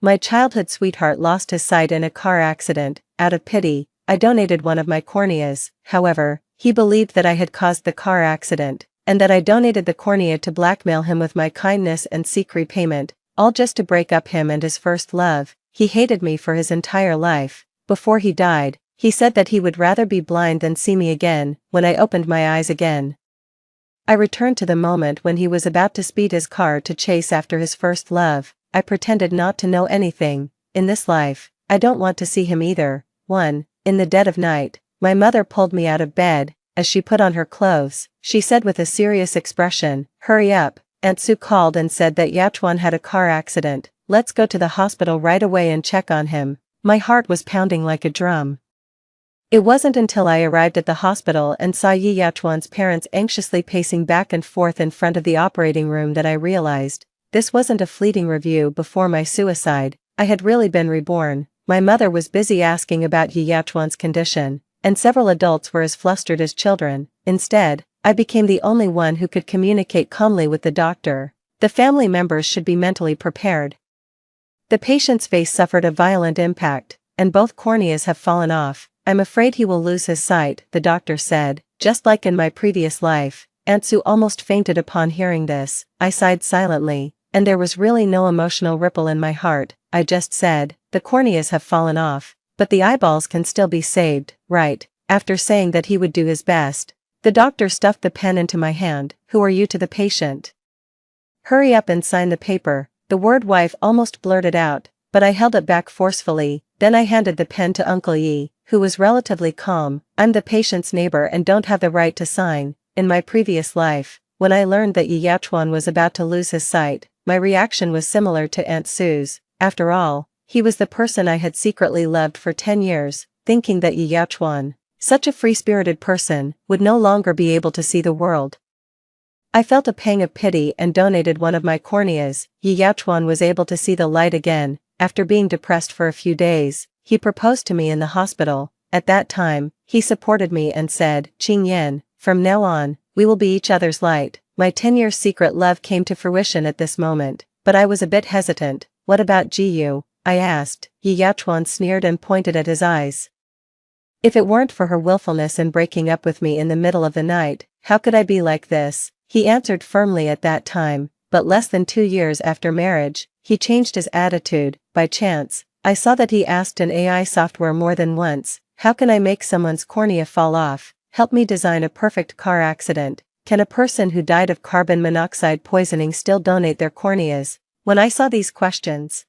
My childhood sweetheart lost his sight in a car accident. Out of pity, I donated one of my corneas. However, he believed that I had caused the car accident, and that I donated the cornea to blackmail him with my kindness and seek repayment, all just to break up him and his first love. He hated me for his entire life. Before he died, he said that he would rather be blind than see me again. When I opened my eyes again, I returned to the moment when he was about to speed his car to chase after his first love. I pretended not to know anything. In this life, I don't want to see him either. 1. In the dead of night, my mother pulled me out of bed. As she put on her clothes, she said with a serious expression, "Hurry up." Aunt Sue called and said that Yachwan had a car accident. "Let's go to the hospital right away and check on him." My heart was pounding like a drum. It wasn't until I arrived at the hospital and saw Yachwan's parents anxiously pacing back and forth in front of the operating room that I realized this wasn't a fleeting review before my suicide. I had really been reborn. My mother was busy asking about Yachwan's condition, and several adults were as flustered as children. Instead, I became the only one who could communicate calmly with the doctor. The family members should be mentally prepared. The patient's face suffered a violent impact, and both corneas have fallen off. I'm afraid he will lose his sight, the doctor said. Just like in my previous life, Aunt Sue almost fainted upon hearing this. I sighed silently, and there was really no emotional ripple in my heart. I just said, the corneas have fallen off, but the eyeballs can still be saved, right? After saying that he would do his best, the doctor stuffed the pen into my hand. "Who are you?" to the patient. "Hurry up and sign the paper," the word wife almost blurted out, but I held it back forcefully. Then I handed the pen to Uncle Yi, who was relatively calm. "I'm the patient's neighbor and don't have the right to sign." In my previous life, when I learned that Yachwan was about to lose his sight, my reaction was similar to Aunt Sue's. After all, he was the person I had secretly loved for 10 years, thinking that Yachwan, such a free-spirited person, would no longer be able to see the world. I felt a pang of pity and donated one of my corneas. Yachwan was able to see the light again. After being depressed for a few days, he proposed to me in the hospital. At that time, he supported me and said, "Qing Yan, from now on, we will be each other's light." My 10-year secret love came to fruition at this moment, but I was a bit hesitant. "What about Jiyu?" I asked. Yachwan sneered and pointed at his eyes. "If it weren't for her willfulness in breaking up with me in the middle of the night, how could I be like this?" He answered firmly at that time, but less than 2 years after marriage, he changed his attitude. By chance, I saw that he asked an AI software more than once, "How can I make someone's cornea fall off? Help me design a perfect car accident. Can a person who died of carbon monoxide poisoning still donate their corneas?" When I saw these questions,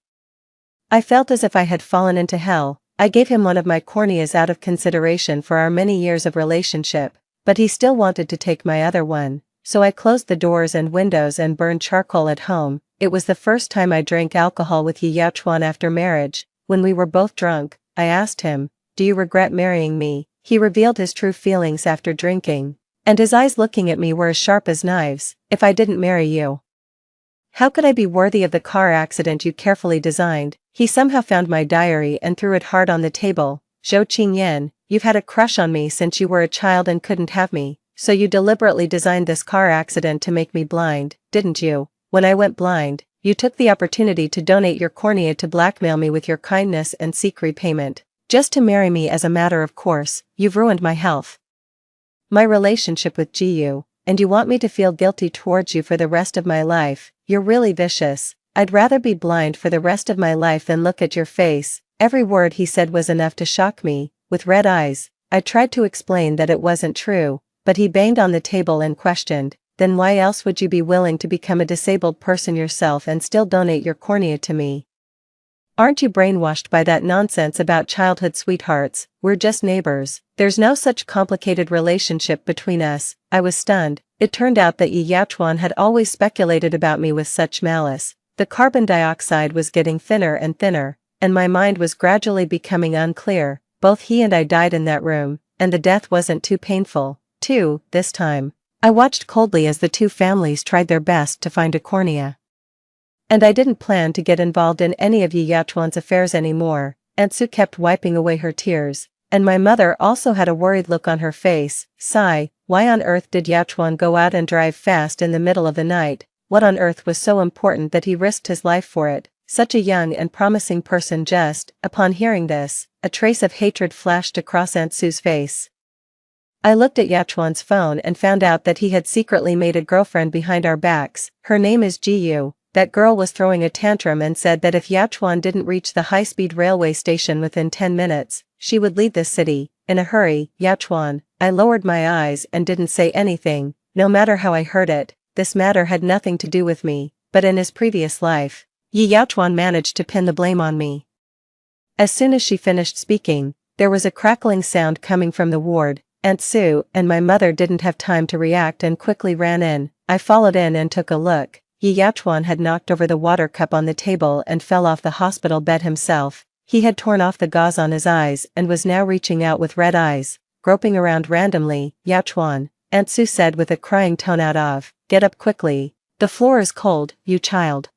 I felt as if I had fallen into hell. I gave him one of my corneas out of consideration for our many years of relationship, but he still wanted to take my other one. So I closed the doors and windows and burned charcoal at home. It was the first time I drank alcohol with Yachwan after marriage. When we were both drunk, I asked him, "Do you regret marrying me?" He revealed his true feelings after drinking, and his eyes looking at me were as sharp as knives. "If I didn't marry you, how could I be worthy of the car accident you carefully designed?" He somehow found my diary and threw it hard on the table. "Zhou Qingyan, you've had a crush on me since you were a child and couldn't have me. So you deliberately designed this car accident to make me blind, didn't you? When I went blind, you took the opportunity to donate your cornea to blackmail me with your kindness and seek repayment. Just to marry me as a matter of course. You've ruined my health, my relationship with Jiyu, and you want me to feel guilty towards you for the rest of my life. You're really vicious. I'd rather be blind for the rest of my life than look at your face." Every word he said was enough to shock me. With red eyes, I tried to explain that it wasn't true, but he banged on the table and questioned, "Then why else would you be willing to become a disabled person yourself and still donate your cornea to me? Aren't you brainwashed by that nonsense about childhood sweethearts? We're just neighbors. There's no such complicated relationship between us." I was stunned. It turned out that Yachwan had always speculated about me with such malice. The carbon dioxide was getting thinner and thinner, and my mind was gradually becoming unclear. Both he and I died in that room, and the death wasn't too painful. This time, I watched coldly as the two families tried their best to find a cornea. And I didn't plan to get involved in any of Yachwan's affairs anymore. Aunt Sue kept wiping away her tears, and my mother also had a worried look on her face. "Sigh, why on earth did Yachwan go out and drive fast in the middle of the night? What on earth was so important that he risked his life for it?" such a young and promising person. Just, upon hearing this, a trace of hatred flashed across Aunt Sue's face. I looked at Yachuan's phone and found out that he had secretly made a girlfriend behind our backs. Her name is Jiyu. That girl was throwing a tantrum and said that if Yachuan didn't reach the high-speed railway station within 10 minutes, she would leave the city, in a hurry. Yachuan, I lowered my eyes and didn't say anything. No matter how I heard it, this matter had nothing to do with me, but in his previous life, Yachuan managed to pin the blame on me. As soon as she finished speaking, there was a crackling sound coming from the ward. Aunt Sue and my mother didn't have time to react and quickly ran in. I followed in and took a look. Yachuan had knocked over the water cup on the table and fell off the hospital bed himself. He had torn off the gauze on his eyes and was now reaching out with red eyes, groping around randomly. Yachuan, Aunt Sue said with a crying tone out of, get up quickly. The floor is cold, you child.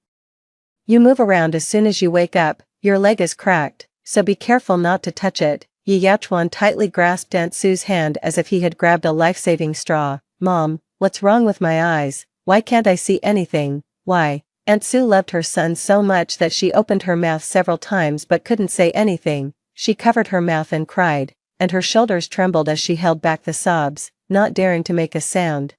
You move around as soon as you wake up, your leg is cracked, so be careful not to touch it. Yachuan tightly grasped Aunt Sue's hand as if he had grabbed a life-saving straw. Mom, what's wrong with my eyes? Why can't I see anything? Why? Aunt Sue loved her son so much that she opened her mouth several times but couldn't say anything. She covered her mouth and cried, and her shoulders trembled as she held back the sobs, not daring to make a sound.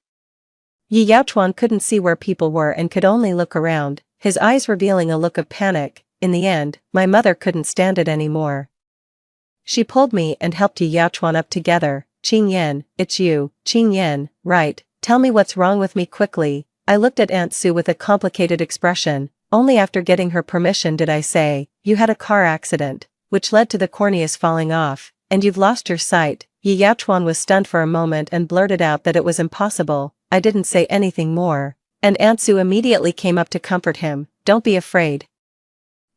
Yachuan couldn't see where people were and could only look around, his eyes revealing a look of panic. In the end, my mother couldn't stand it anymore. She pulled me and helped Yachuan up together. Qingyan, it's you, Qingyan, right? Tell me what's wrong with me quickly. I looked at Aunt Sue with a complicated expression. Only after getting her permission did I say, you had a car accident, which led to the corneas falling off, and you've lost your sight. Yachuan was stunned for a moment and blurted out that it was impossible. I didn't say anything more, and Aunt Sue immediately came up to comfort him. Don't be afraid.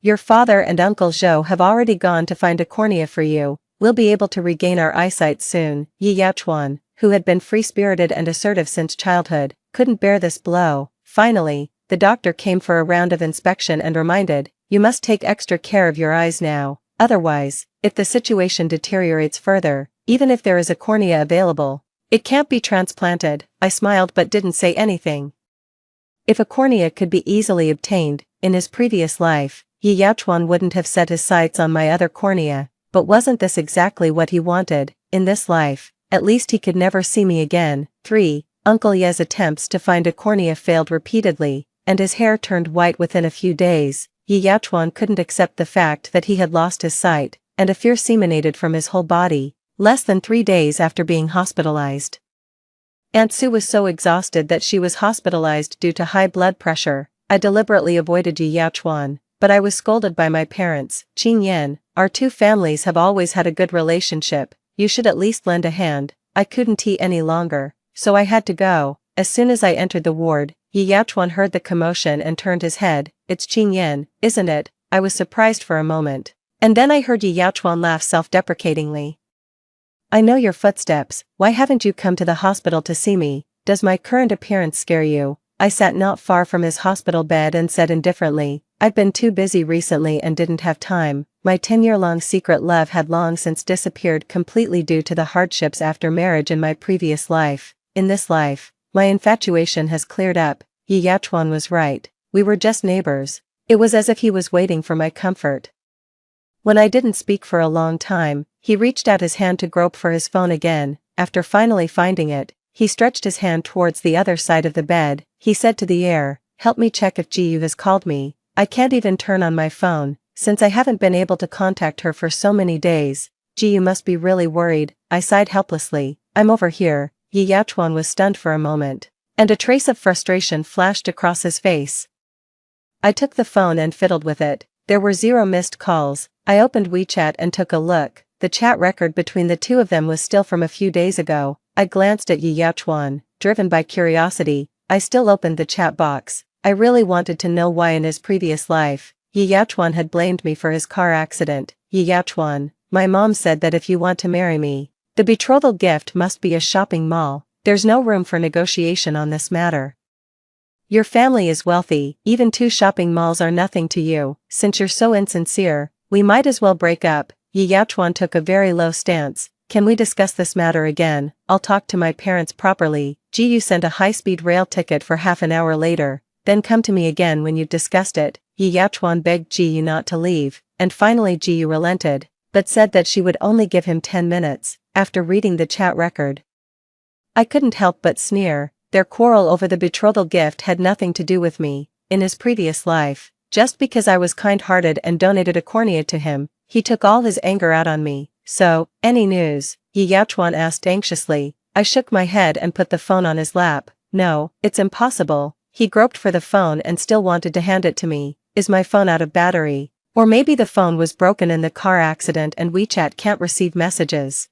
Your father and Uncle Zhou have already gone to find a cornea for you. We'll be able to regain our eyesight soon. Yachuan, who had been free-spirited and assertive since childhood, couldn't bear this blow. Finally, the doctor came for a round of inspection and reminded, you must take extra care of your eyes now. Otherwise, if the situation deteriorates further, even if there is a cornea available, it can't be transplanted. I smiled but didn't say anything. If a cornea could be easily obtained, in his previous life, Yachuan wouldn't have set his sights on my other cornea, but wasn't this exactly what he wanted? In this life, at least he could never see me again. 3. Uncle Ye's attempts to find a cornea failed repeatedly, and his hair turned white within a few days. Yachuan couldn't accept the fact that he had lost his sight, and a fear emanated from his whole body, less than 3 days after being hospitalized. Aunt Sue was so exhausted that she was hospitalized due to high blood pressure. I deliberately avoided Yachuan, but I was scolded by my parents. Qingyan, our two families have always had a good relationship, you should at least lend a hand. I couldn't eat any longer, so I had to go. As soon as I entered the ward, Yachuan heard the commotion and turned his head. It's Qingyan, isn't it? I was surprised for a moment. And then I heard Yachuan laugh self-deprecatingly. I know your footsteps. Why haven't you come to the hospital to see me? Does my current appearance scare you? I sat not far from his hospital bed and said indifferently, I've been too busy recently and didn't have time. My 10-year-long secret love had long since disappeared completely due to the hardships after marriage in my previous life. In this life, my infatuation has cleared up. Yachuan was right. We were just neighbors. It was as if he was waiting for my comfort. When I didn't speak for a long time, he reached out his hand to grope for his phone again. After finally finding it, he stretched his hand towards the other side of the bed. He said to the air, help me check if Jiyu has called me. I can't even turn on my phone, since I haven't been able to contact her for so many days. Jiyu must be really worried. I sighed helplessly. I'm over here. Yachuan was stunned for a moment, and a trace of frustration flashed across his face. I took the phone and fiddled with it. There were 0 missed calls. I opened WeChat and took a look. The chat record between the two of them was still from a few days ago. I glanced at Yachuan, driven by curiosity. I still opened the chat box. I really wanted to know why in his previous life, Yachuan had blamed me for his car accident. Yachuan, my mom said that if you want to marry me, the betrothal gift must be a shopping mall. There's no room for negotiation on this matter. Your family is wealthy, even 2 shopping malls are nothing to you. Since you're so insincere, we might as well break up. Yachuan took a very low stance. Can we discuss this matter again? I'll talk to my parents properly. Jiyu sent a high-speed rail ticket for half an hour later. then come to me again when you've discussed it. Yi Yachuan begged Ji Yu not to leave, and finally Ji Yu relented, but said that she would only give him 10 minutes, after reading the chat record. I couldn't help but sneer. Their quarrel over the betrothal gift had nothing to do with me. In his previous life, just because I was kind-hearted and donated a cornea to him, he took all his anger out on me. So, any news? Yi Yachuan asked anxiously. I shook my head and put the phone on his lap. No, it's impossible. He groped for the phone and still wanted to hand it to me. Is my phone out of battery? Or maybe the phone was broken in the car accident and WeChat can't receive messages.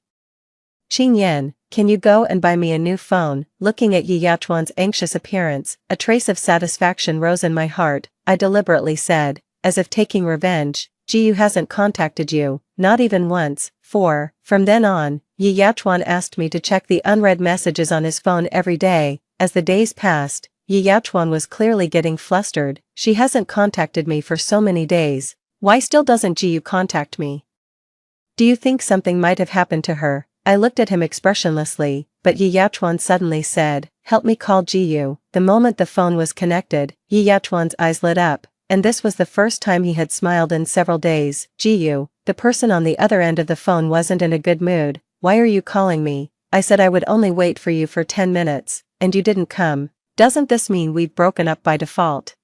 Qing Yan, can you go and buy me a new phone? Looking at Yi Yachuan's anxious appearance, a trace of satisfaction rose in my heart. I deliberately said, as if taking revenge, Ji Yu hasn't contacted you, not even once. From then on, Yi Yachuan asked me to check the unread messages on his phone every day. As the days passed, Yi Yachuan was clearly getting flustered. She hasn't contacted me for so many days. Why still doesn't Ji Yu contact me? Do you think something might have happened to her? I looked at him expressionlessly, but Yi Yachuan suddenly said, help me call Ji Yu. The moment the phone was connected, Yi Yachuan's eyes lit up, and this was the first time he had smiled in several days. Ji Yu, the person on the other end of the phone wasn't in a good mood. Why are you calling me? I said I would only wait for you for 10 minutes, and you didn't come. Doesn't this mean we've broken up by default?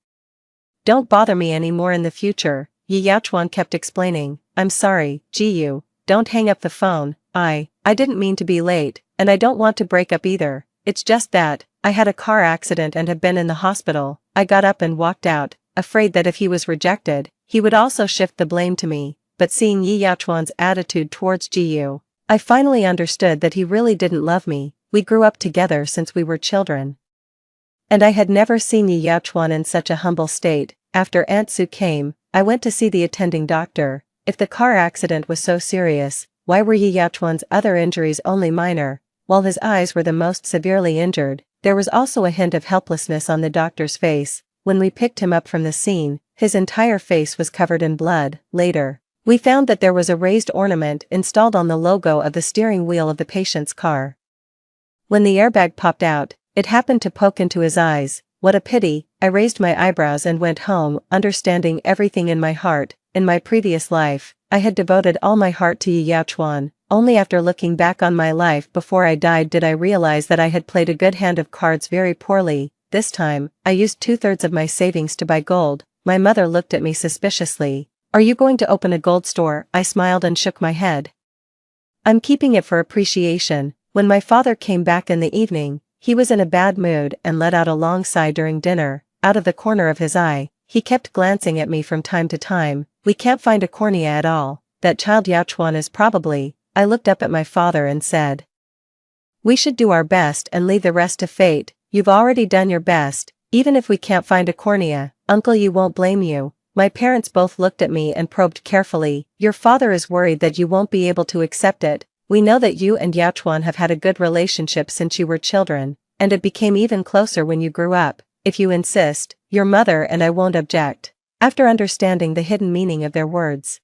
Don't bother me anymore in the future, Yi Yachuan kept explaining. I'm sorry, Ji Yu, don't hang up the phone. I didn't mean to be late, and I don't want to break up either. It's just that, I had a car accident and have been in the hospital. I got up and walked out, afraid that if he was rejected, he would also shift the blame to me. But seeing Yi Yachuan's attitude towards Ji Yu, I finally understood that he really didn't love me. We grew up together since we were children. And I had never seen Yi Yachuan in such a humble state. After Aunt Sue came, I went to see the attending doctor. If the car accident was so serious, why were Yi Yachuan's other injuries only minor? While his eyes were the most severely injured, there was also a hint of helplessness on the doctor's face. When we picked him up from the scene, his entire face was covered in blood. Later, we found that there was a raised ornament installed on the logo of the steering wheel of the patient's car. When the airbag popped out, it happened to poke into his eyes. What a pity. I raised my eyebrows and went home, understanding everything in my heart. In my previous life, I had devoted all my heart to Yi Yachuan. Only after looking back on my life before I died did I realize that I had played a good hand of cards very poorly. This time, I used 2/3 of my savings to buy gold. My mother looked at me suspiciously. Are you going to open a gold store? I smiled and shook my head. I'm keeping it for appreciation. When my father came back in the evening, he was in a bad mood and let out a long sigh during dinner. Out of the corner of his eye, he kept glancing at me from time to time. We can't find a cornea at all. That child Yachuan is probably. I looked up at my father and said, we should do our best and leave the rest to fate. You've already done your best. Even if we can't find a cornea, Uncle Yi won't blame you. My parents both looked at me and probed carefully. Your father is worried that you won't be able to accept it. We know that you and Yachuan have had a good relationship since you were children, and it became even closer when you grew up. If you insist, your mother and I won't object. After understanding the hidden meaning of their words,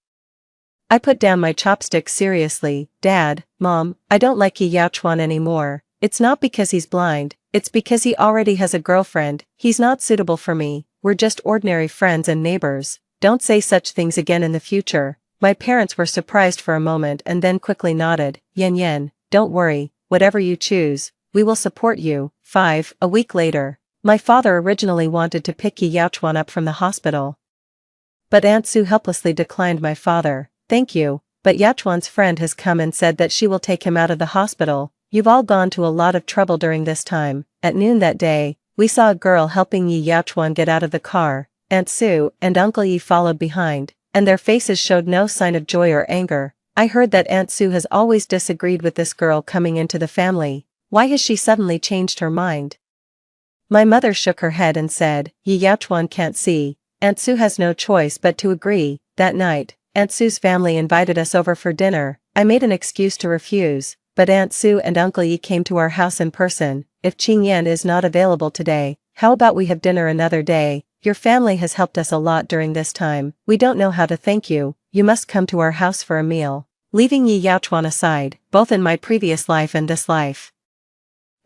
I put down my chopsticks seriously. Dad, Mom, I don't like Yi Yachuan anymore. It's not because he's blind, it's because he already has a girlfriend. He's not suitable for me. We're just ordinary friends and neighbors. Don't say such things again in the future. My parents were surprised for a moment and then quickly nodded. Yan, don't worry, whatever you choose, we will support you. A week later, my father originally wanted to pick Yi Yachuan up from the hospital, but Aunt Sue helplessly declined my father. Thank you, but Yachuan's friend has come and said that she will take him out of the hospital. You've all gone to a lot of trouble during this time. At noon that day, we saw a girl helping Yi Yachuan get out of the car. Aunt Sue and Uncle Yi followed behind, and their faces showed no sign of joy or anger. I heard that Aunt Sue has always disagreed with this girl coming into the family. Why has she suddenly changed her mind? My mother shook her head and said, Yi Yachuan can't see. Aunt Sue has no choice but to agree. That night, Aunt Sue's family invited us over for dinner. I made an excuse to refuse, but Aunt Sue and Uncle Yi came to our house in person. If Qing Yan is not available today, how about we have dinner another day? Your family has helped us a lot during this time. We don't know how to thank you. You must come to our house for a meal. Leaving Yi Yachuan aside, both in my previous life and this life,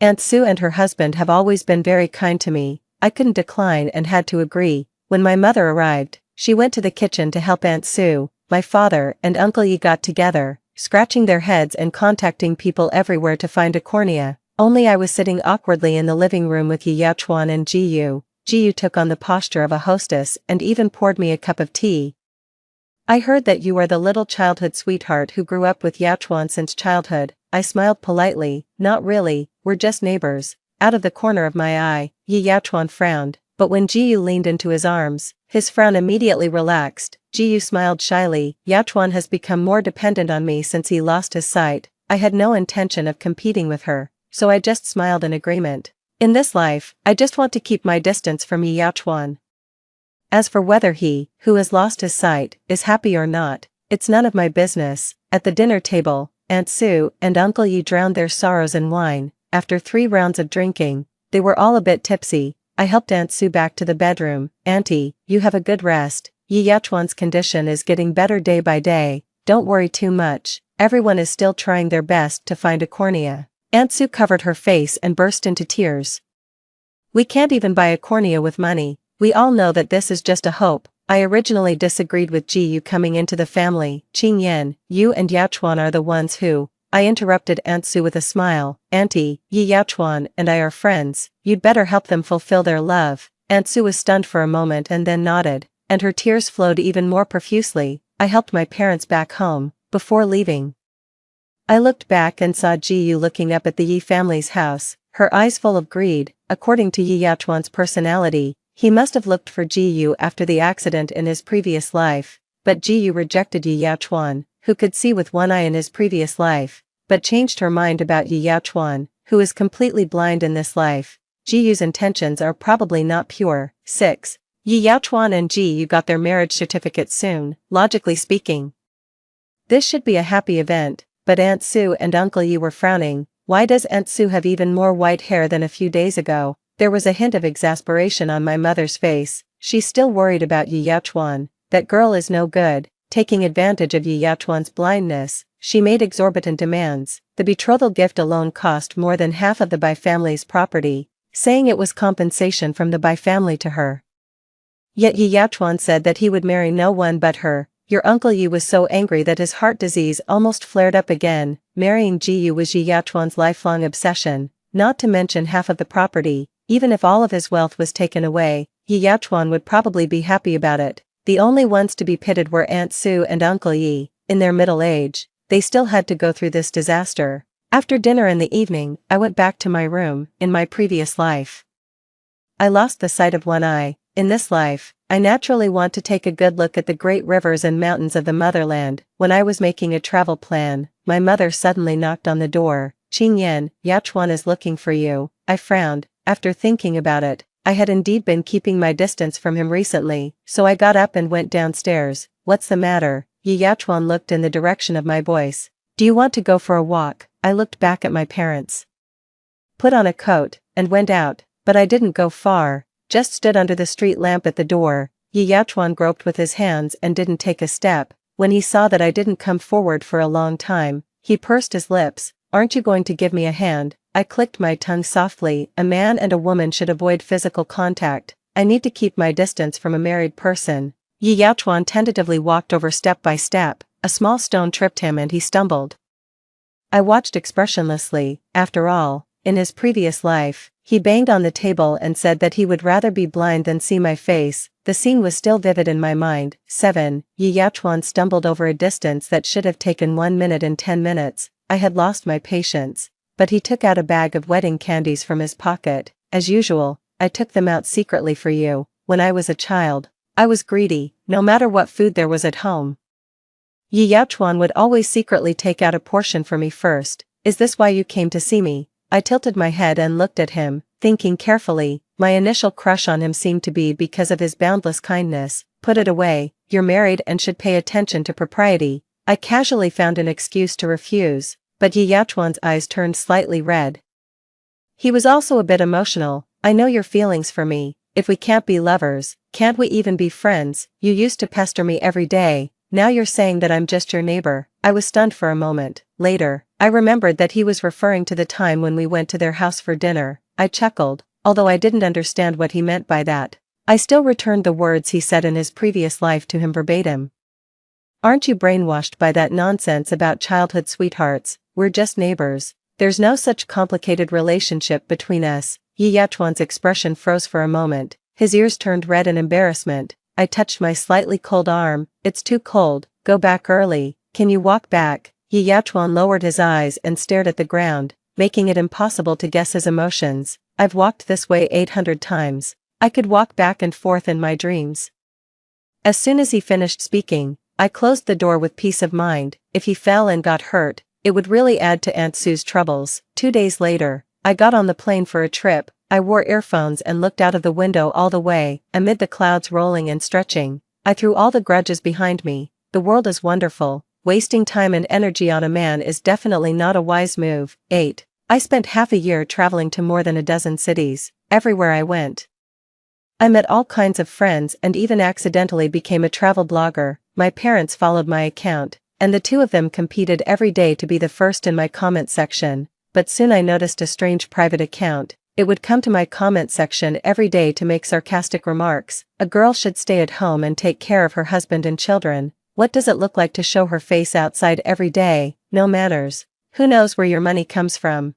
Aunt Sue and her husband have always been very kind to me. I couldn't decline and had to agree. When my mother arrived, she went to the kitchen to help Aunt Sue. My father and Uncle Yi got together, scratching their heads and contacting people everywhere to find a cornea. Only I was sitting awkwardly in the living room with Yi Yachuan and Ji Yu. Ji Yu took on the posture of a hostess and even poured me a cup of tea. I heard that you are the little childhood sweetheart who grew up with Yachuan since childhood. I smiled politely. Not really, we're just neighbors. Out of the corner of my eye, Yi Yachuan frowned, but when Ji Yu leaned into his arms, his frown immediately relaxed. Ji Yu smiled shyly. Yachuan has become more dependent on me since he lost his sight. I had no intention of competing with her, so I just smiled in agreement. In this life, I just want to keep my distance from Yi Yachuan. As for whether he, who has lost his sight, is happy or not, it's none of my business. At the dinner table, Aunt Sue and Uncle Yi drowned their sorrows in wine. After 3 rounds of drinking, they were all a bit tipsy. I helped Aunt Sue back to the bedroom. Auntie, you have a good rest. Yi Yachuan's condition is getting better day by day. Don't worry too much. Everyone is still trying their best to find a cornea. Aunt Sue covered her face and burst into tears. We can't even buy a cornea with money. We all know that this is just a hope. I originally disagreed with Ji Yu coming into the family. Qing Yan, you and Yachuan are the ones who. I interrupted Aunt Sue with a smile. Auntie, Yi Yachuan and I are friends. You'd better help them fulfill their love. Aunt Sue was stunned for a moment and then nodded, and her tears flowed even more profusely. I helped my parents back home. Before leaving, I looked back and saw Ji Yu looking up at the Yi family's house, her eyes full of greed. According to Yi Yachuan's personality, he must have looked for Ji Yu after the accident in his previous life, but Ji Yu rejected Yi Yachuan, who could see with one eye in his previous life, but changed her mind about Yi Yachuan, who is completely blind in this life. Ji Yu's intentions are probably not pure. 6. Yi Yachuan and Ji Yu got their marriage certificate soon. Logically speaking, this should be a happy event, but Aunt Sue and Uncle Yi were frowning. Why does Aunt Sue have even more white hair than a few days ago? There was a hint of exasperation on my mother's face. She's still worried about Yi Yachuan. That girl is no good. Taking advantage of Yi Yachuan's blindness, she made exorbitant demands. The betrothal gift alone cost more than half of the Bai family's property, saying it was compensation from the Bai family to her. Yet Yi Yachuan said that he would marry no one but her. Your Uncle Yi was so angry that his heart disease almost flared up again. Marrying Ji Yu was Yi Yachuan's lifelong obsession, not to mention half of the property. Even if all of his wealth was taken away, Yi Yachuan would probably be happy about it. The only ones to be pitted were Aunt Sue and Uncle Yi. In their middle age, they still had to go through this disaster. After dinner in the evening, I went back to my room. In my previous life, I lost the sight of one eye. In this life, I naturally want to take a good look at the great rivers and mountains of the motherland. When I was making a travel plan, my mother suddenly knocked on the door. Qing Yan, Yachuan is looking for you. I frowned. After thinking about it, I had indeed been keeping my distance from him recently, so I got up and went downstairs. What's the matter? Yi Yachuan looked in the direction of my voice. Do you want to go for a walk? I looked back at my parents, put on a coat, and went out, but I didn't go far, just stood under the street lamp at the door. Yi Yachuan groped with his hands and didn't take a step. When he saw that I didn't come forward for a long time, he pursed his lips. Aren't you going to give me a hand? I clicked my tongue softly. A man and a woman should avoid physical contact. I need to keep my distance from a married person. Yi Yachuan tentatively walked over step by step. A small stone tripped him and he stumbled. I watched expressionlessly. After all, in his previous life, he banged on the table and said that he would rather be blind than see my face. The scene was still vivid in my mind. 7. Yi Yachuan stumbled over a distance that should have taken 1 minute and 10 minutes. I had lost my patience. But he took out a bag of wedding candies from his pocket. As usual, I took them out secretly for you. When I was a child, I was greedy, no matter what food there was at home. Yi Yachuan would always secretly take out a portion for me first. Is this why you came to see me? I tilted my head and looked at him, thinking carefully. My initial crush on him seemed to be because of his boundless kindness. Put it away, you're married and should pay attention to propriety. I casually found an excuse to refuse, but Yi Yachuan's eyes turned slightly red. He was also a bit emotional. I know your feelings for me. If we can't be lovers, can't we even be friends? You used to pester me every day. Now you're saying that I'm just your neighbor. I was stunned for a moment. Later, I remembered that he was referring to the time when we went to their house for dinner. I chuckled. although I didn't understand what he meant by that. I still returned the words he said in his previous life to him verbatim. Aren't you brainwashed by that nonsense about childhood sweethearts? We're just neighbors. There's no such complicated relationship between us. Yi Yachuan's expression froze for a moment, his ears turned red in embarrassment. I touched my slightly cold arm. It's too cold, go back early, can you walk back? Yi Yachuan lowered his eyes and stared at the ground, making it impossible to guess his emotions. I've walked this way 800 times. I could walk back and forth in my dreams. As soon as he finished speaking, I closed the door with peace of mind. If he fell and got hurt, it would really add to Aunt Sue's troubles. 2 days later, I got on the plane for a trip. I wore earphones and looked out of the window all the way, amid the clouds rolling and stretching. I threw all the grudges behind me. The world is wonderful. Wasting time and energy on a man is definitely not a wise move. 8. I spent half a year traveling to more than a dozen cities. Everywhere I went, I met all kinds of friends and even accidentally became a travel blogger. My parents followed my account, and the two of them competed every day to be the first in my comment section. But soon I noticed a strange private account. It would come to my comment section every day to make sarcastic remarks. A girl should stay at home and take care of her husband and children. What does it look like to show her face outside every day? No manners. Who knows where your money comes from?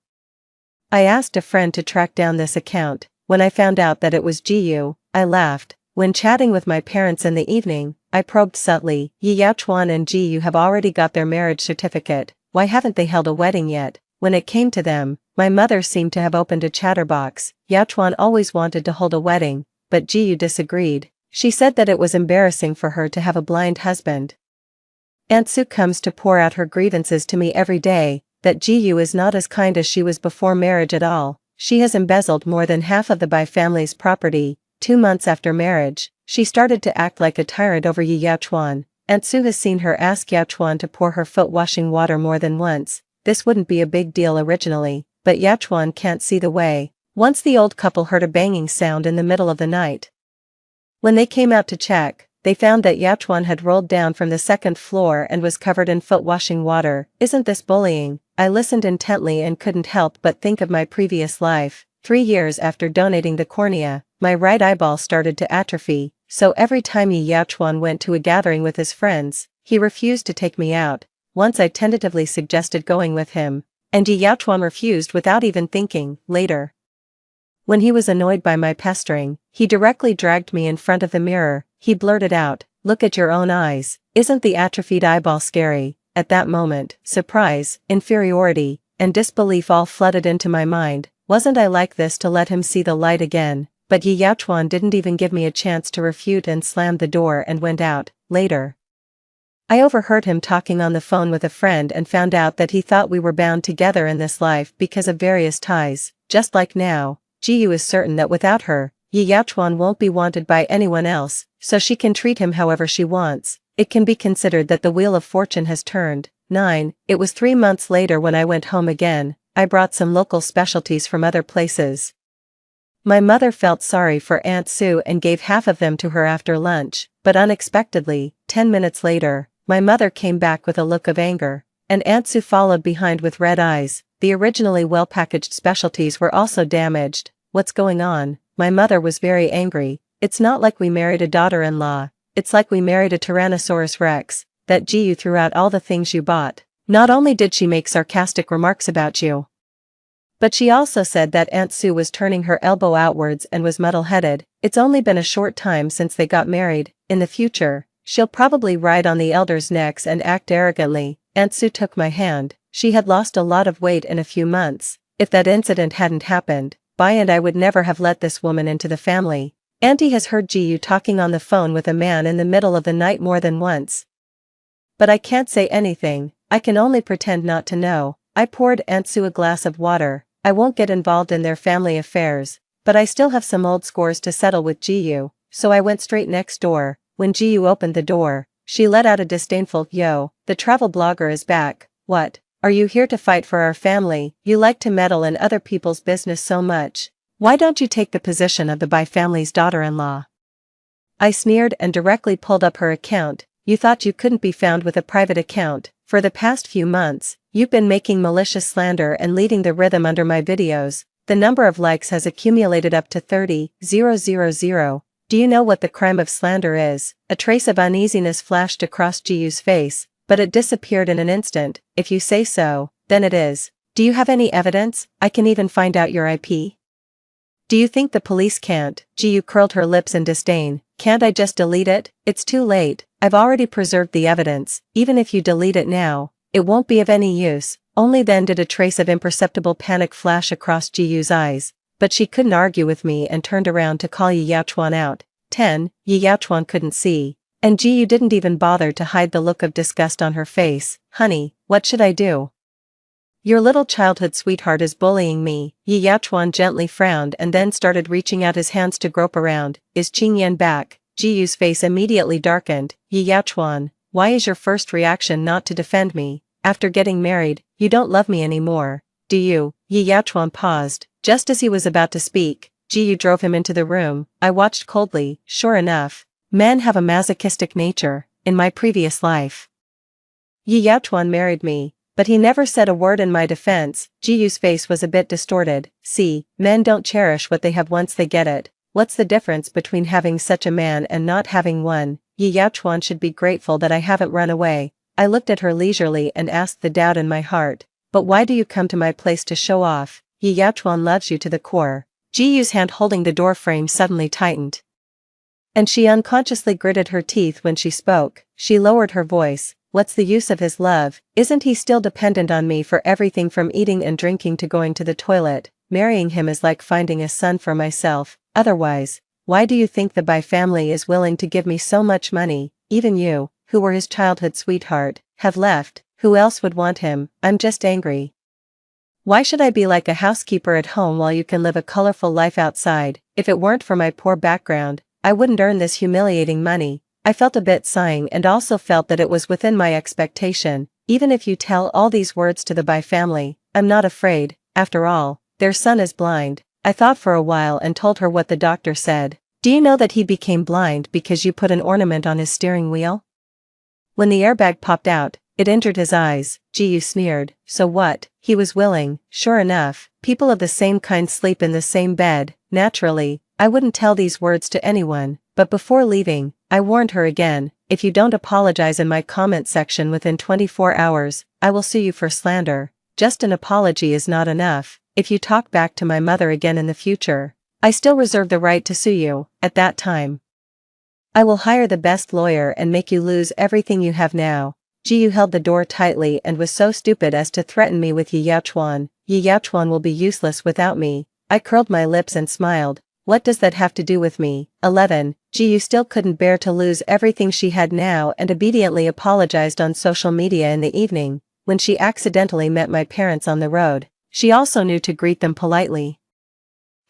I asked a friend to track down this account. When I found out that it was Jiyu, I laughed. When chatting with my parents in the evening, I probed subtly. Yi Yachuan and Jiyu have already got their marriage certificate. Why haven't they held a wedding yet? When it came to them, my mother seemed to have opened a chatterbox. Yachuan always wanted to hold a wedding, but Jiyu disagreed. She said that it was embarrassing for her to have a blind husband. Aunt Sue comes to pour out her grievances to me every day, that Jiyu is not as kind as she was before marriage at all. She has embezzled more than half of the Bai family's property. 2 months after marriage, she started to act like a tyrant over Yi Yachuan. Aunt Sue has seen her ask Yachuan to pour her foot washing water more than once. This wouldn't be a big deal originally, but Yachuan can't see the way. Once the old couple heard a banging sound in the middle of the night. When they came out to check, they found that Yachuan had rolled down from the 2nd floor and was covered in foot washing water. Isn't this bullying? I listened intently and couldn't help but think of my previous life. 3 years after donating the cornea, my right eyeball started to atrophy, so every time Yi Yachuan went to a gathering with his friends, he refused to take me out. Once I tentatively suggested going with him, and Yi Yachuan refused without even thinking. Later, when he was annoyed by my pestering, he directly dragged me in front of the mirror. He blurted out, "Look at your own eyes. Isn't the atrophied eyeball scary?" At that moment, surprise, inferiority, and disbelief all flooded into my mind. Wasn't I like this to let him see the light again? But Yi Yachuan didn't even give me a chance to refute and slammed the door and went out. Later, I overheard him talking on the phone with a friend and found out that he thought we were bound together in this life because of various ties. Just like now, Jiyu is certain that without her, Yi Yachuan won't be wanted by anyone else, so she can treat him however she wants. It can be considered that the wheel of fortune has turned. 9. It was 3 months later when I went home again. I brought some local specialties from other places. My mother felt sorry for Aunt Sue and gave half of them to her after lunch, but unexpectedly, 10 minutes later, my mother came back with a look of anger, and Aunt Sue followed behind with red eyes. The originally well-packaged specialties were also damaged. What's going on? My mother was very angry. It's not like we married a daughter-in-law. It's like we married a Tyrannosaurus Rex. That Jiyu threw out all the things you bought. Not only did she make sarcastic remarks about you, but she also said that Aunt Sue was turning her elbow outwards and was muddle-headed. It's only been a short time since they got married. In the future, she'll probably ride on the elders' necks and act arrogantly. Aunt Sue took my hand. She had lost a lot of weight in a few months. If that incident hadn't happened, Bai and I would never have let this woman into the family. Auntie has heard Jiyu talking on the phone with a man in the middle of the night more than once. But I can't say anything. I can only pretend not to know. I poured Aunt Sue a glass of water. I won't get involved in their family affairs, but I still have some old scores to settle with Jiyu, so I went straight next door. When Jiyu opened the door, she let out a disdainful, "Yo, the travel blogger is back. What? Are you here to fight for our family? You like to meddle in other people's business so much. Why don't you take the position of the Bai family's daughter-in-law?" I sneered and directly pulled up her account. You thought you couldn't be found with a private account. For the past few months, you've been making malicious slander and leading the rhythm under my videos. The number of likes has accumulated up to 30,000. Do you know what the crime of slander is? A trace of uneasiness flashed across Jiu's face, but it disappeared in an instant. If you say so, then it is. Do you have any evidence? I can even find out your IP. Do you think the police can't? Jiu curled her lips in disdain. Can't I just delete it? It's too late. I've already preserved the evidence. Even if you delete it now, it won't be of any use. Only then did a trace of imperceptible panic flash across Jiu's eyes, but she couldn't argue with me and turned around to call Yi Yaochuan out. 10. Yi Yaochuan couldn't see, and Jiu didn't even bother to hide the look of disgust on her face. Honey, what should I do? Your little childhood sweetheart is bullying me. Yi Yaochuan gently frowned and then started reaching out his hands to grope around. Is Qingyan back? Jiu's face immediately darkened. Yi Yaochuan, why is your first reaction not to defend me? After getting married, you don't love me anymore, do you? Yi Yaochuan paused. Just as he was about to speak, Jiu drove him into the room. I watched coldly. Sure enough, men have a masochistic nature. In my previous life, Yi Yaochuan married me, but he never said a word in my defense. Jiu's face was a bit distorted. See, men don't cherish what they have once they get it. What's the difference between having such a man and not having one? Yi Yaochuan should be grateful that I haven't run away. I looked at her leisurely and asked the doubt in my heart. But why do you come to my place to show off? Yi Yaochuan loves you to the core. Jiu's hand holding the door frame suddenly tightened, and she unconsciously gritted her teeth when she spoke. She lowered her voice. What's the use of his love? Isn't he still dependent on me for everything from eating and drinking to going to the toilet? Marrying him is like finding a son for myself. Otherwise, why do you think the Bai family is willing to give me so much money? Even you, who were his childhood sweetheart, have left. Who else would want him? I'm just angry. Why should I be like a housekeeper at home while you can live a colorful life outside? If it weren't for my poor background, I wouldn't earn this humiliating money. I felt a bit sighing and also felt that it was within my expectation. Even if you tell all these words to the Bai family, I'm not afraid. After all, their son is blind. I thought for a while and told her what the doctor said. Do you know that he became blind because you put an ornament on his steering wheel? When the airbag popped out, it injured his eyes. Jiu sneered. So what? He was willing. Sure enough, people of the same kind sleep in the same bed. Naturally, I wouldn't tell these words to anyone, but before leaving, I warned her again. If you don't apologize in my comment section within 24 hours, I will sue you for slander. Just an apology is not enough. If you talk back to my mother again in the future, I still reserve the right to sue you. At that time, I will hire the best lawyer and make you lose everything you have now. Jiu held the door tightly and was so stupid as to threaten me with Yi Yaochuan. Yi Yaochuan will be useless without me. I curled my lips and smiled. What does that have to do with me? 11. Jiu still couldn't bear to lose everything she had now and obediently apologized on social media in the evening, when she accidentally met my parents on the road. She also knew to greet them politely.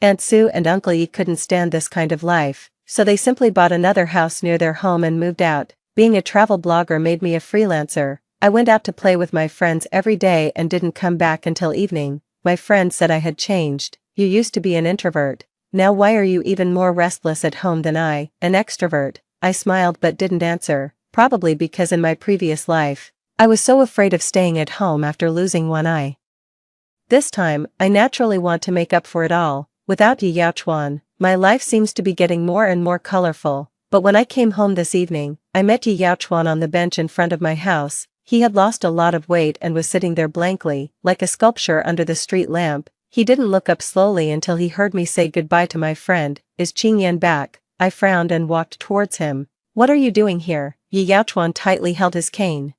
Aunt Sue and Uncle Yi couldn't stand this kind of life, so they simply bought another house near their home and moved out. Being a travel blogger made me a freelancer. I went out to play with my friends every day and didn't come back until evening. My friends said I had changed. You used to be an introvert. Now why are you even more restless at home than I, an extrovert? I smiled but didn't answer, probably because in my previous life, I was so afraid of staying at home after losing one eye. This time, I naturally want to make up for it all. Without Yi Yaochuan, my life seems to be getting more and more colorful. But when I came home this evening, I met Yi Yaochuan on the bench in front of my house. He had lost a lot of weight and was sitting there blankly, like a sculpture under the street lamp. He didn't look up slowly until he heard me say goodbye to my friend. Is Qingyan back? I frowned and walked towards him. What are you doing here? Yi Yaochuan tightly held his cane.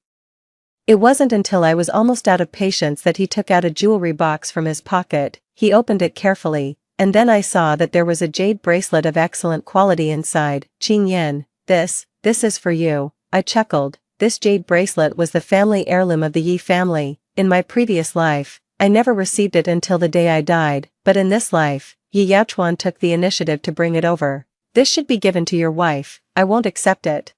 It wasn't until I was almost out of patience that he took out a jewelry box from his pocket. He opened it carefully, and then I saw that there was a jade bracelet of excellent quality inside. Qingyan, this is for you. I chuckled. This jade bracelet was the family heirloom of the Yi family. In my previous life, I never received it until the day I died, but in this life, Yi Yaochuan took the initiative to bring it over. This should be given to your wife. I won't accept it.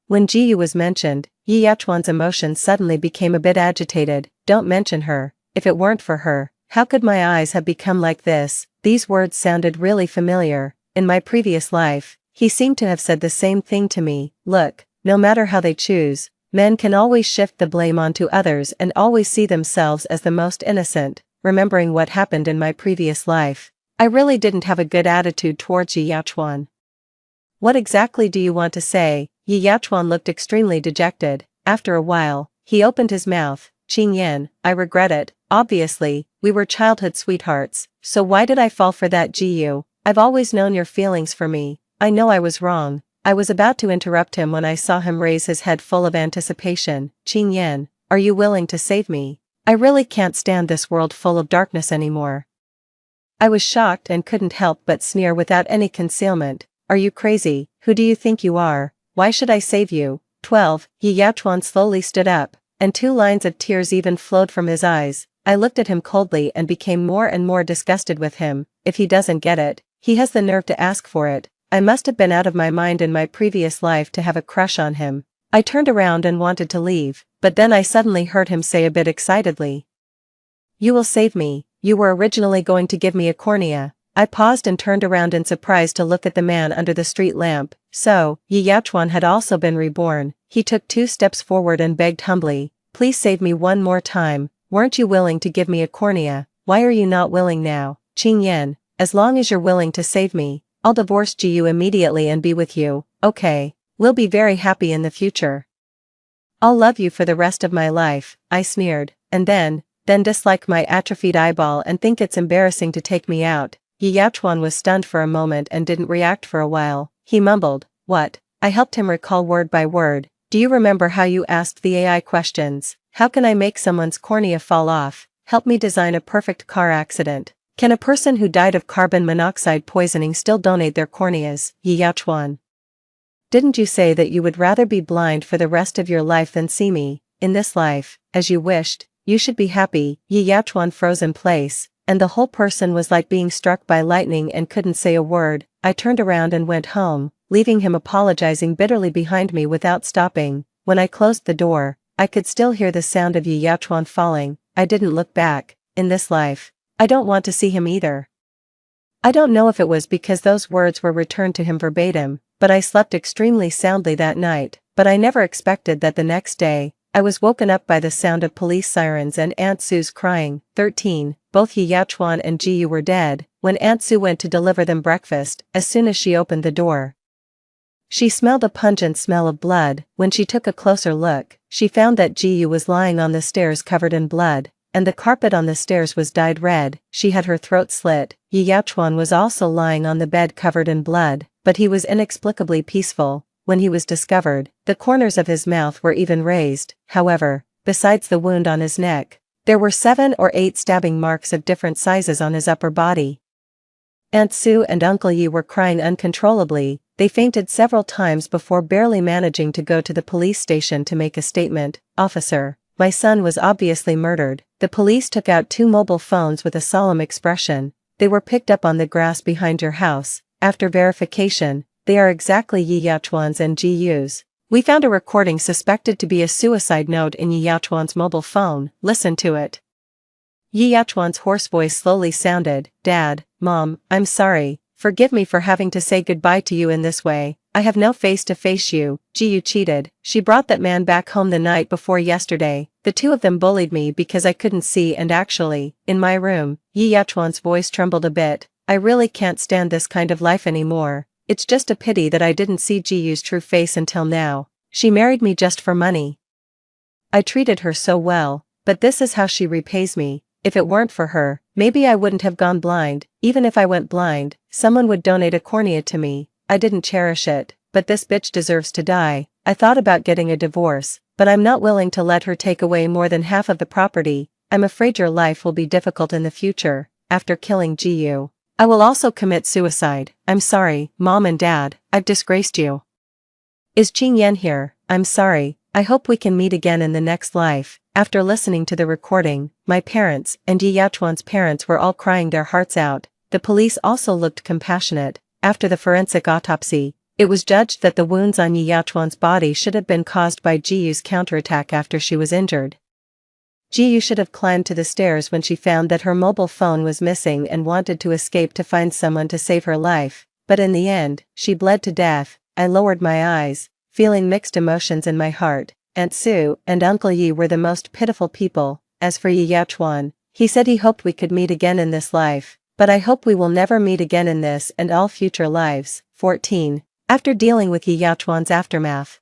When Jiu was mentioned, Yi Yaochuan's emotions suddenly became a bit agitated. Don't mention her. If it weren't for her, how could my eyes have become like this? These words sounded really familiar. In my previous life, he seemed to have said the same thing to me. Look, no matter how they choose, men can always shift the blame onto others and always see themselves as the most innocent. remembering what happened in my previous life. I really didn't have a good attitude towards Yi Yachuan. What exactly do you want to say? Yi Yachuan looked extremely dejected. After a while, he opened his mouth. Qing Yan, I regret it. Obviously, we were childhood sweethearts, so why did I fall for that Jiyu? I've always known your feelings for me. I know I was wrong. I was about to interrupt him when I saw him raise his head full of anticipation. Qing Yan, are you willing to save me? I really can't stand this world full of darkness anymore. I was shocked and couldn't help but sneer without any concealment. Are you crazy? Who do you think you are? Why should I save you? 12. Yi Yachuan slowly stood up, and 2 lines of tears even flowed from his eyes. I looked at him coldly and became more and more disgusted with him. If he doesn't get it, he has the nerve to ask for it. I must have been out of my mind in my previous life to have a crush on him. I turned around and wanted to leave, but then I suddenly heard him say a bit excitedly, "You will save me. You were originally going to give me a cornea." I paused and turned around in surprise to look at the man under the street lamp. So, Yi Yachuan had also been reborn. He took 2 steps forward and begged humbly, "Please save me one more time. Weren't you willing to give me a cornea? Why are you not willing now?" Qing Yan, as long as you're willing to save me, I'll divorce Jiyu immediately and be with you. Okay, we'll be very happy in the future. I'll love you for the rest of my life, I sneered, and then dislike my atrophied eyeball and think it's embarrassing to take me out. Yi Yachuan was stunned for a moment and didn't react for a while. He mumbled, "What?" I helped him recall word by word. "Do you remember how you asked the AI questions? How can I make someone's cornea fall off? Help me design a perfect car accident. Can a person who died of carbon monoxide poisoning still donate their corneas?" Yi Yachuan, didn't you say that you would rather be blind for the rest of your life than see me, in this life, as you wished? You should be happy. Yi Yachuan froze in place, and the whole person was like being struck by lightning and couldn't say a word. I turned around and went home, leaving him apologizing bitterly behind me without stopping. When I closed the door, I could still hear the sound of Yi Yachuan falling. I didn't look back. In this life, I don't want to see him either. I don't know if it was because those words were returned to him verbatim, but I slept extremely soundly that night. But I never expected that the next day, I was woken up by the sound of police sirens and Aunt Sue's crying. 13. Both Yi Yachuan and Jiyu were dead. When Aunt Sue went to deliver them breakfast, as soon as she opened the door, she smelled a pungent smell of blood. When she took a closer look, she found that Jiyu was lying on the stairs covered in blood, and the carpet on the stairs was dyed red. She had her throat slit. Yi Yachuan was also lying on the bed covered in blood, but he was inexplicably peaceful. When he was discovered, the corners of his mouth were even raised. However, besides the wound on his neck, there were 7 or 8 stabbing marks of different sizes on his upper body. Aunt Sue and Uncle Yi were crying uncontrollably. They fainted several times before barely managing to go to the police station to make a statement. "Officer, my son was obviously murdered." The police took out 2 mobile phones with a solemn expression. "They were picked up on the grass behind your house. After verification, they are exactly Yi Yachuan's and Jiyu's. We found a recording suspected to be a suicide note in Yi Yachuan's mobile phone. Listen to it." Yi Yachuan's hoarse voice slowly sounded, "Dad, Mom, I'm sorry. Forgive me for having to say goodbye to you in this way. I have no face to face you. Jiyu cheated. She brought that man back home the night before yesterday. The 2 of them bullied me because I couldn't see, and actually, in my room." Yi Yachuan's voice trembled a bit. "I really can't stand this kind of life anymore. It's just a pity that I didn't see Jiyu's true face until now. She married me just for money. I treated her so well, but this is how she repays me. If it weren't for her, maybe I wouldn't have gone blind. Even if I went blind, someone would donate a cornea to me. I didn't cherish it, but this bitch deserves to die. I thought about getting a divorce, but I'm not willing to let her take away more than half of the property. I'm afraid your life will be difficult in the future. After killing Jiyu, I will also commit suicide. I'm sorry, Mom and Dad, I've disgraced you." "Is Qing Yan here?" "I'm sorry, I hope we can meet again in the next life." After listening to the recording, my parents and Yi Yachuan's parents were all crying their hearts out. The police also looked compassionate. After the forensic autopsy, it was judged that the wounds on Yi Yachuan's body should have been caused by Jiyu's counterattack after she was injured. Jiyu should have climbed to the stairs when she found that her mobile phone was missing and wanted to escape to find someone to save her life, but in the end, she bled to death. I lowered my eyes, feeling mixed emotions in my heart. Aunt Sue and Uncle Yi were the most pitiful people. As for Yi Yachuan, He said he hoped we could meet again in this life, but I hope we will never meet again in this and all future lives. 14. After dealing with Yi Yaochuan's aftermath,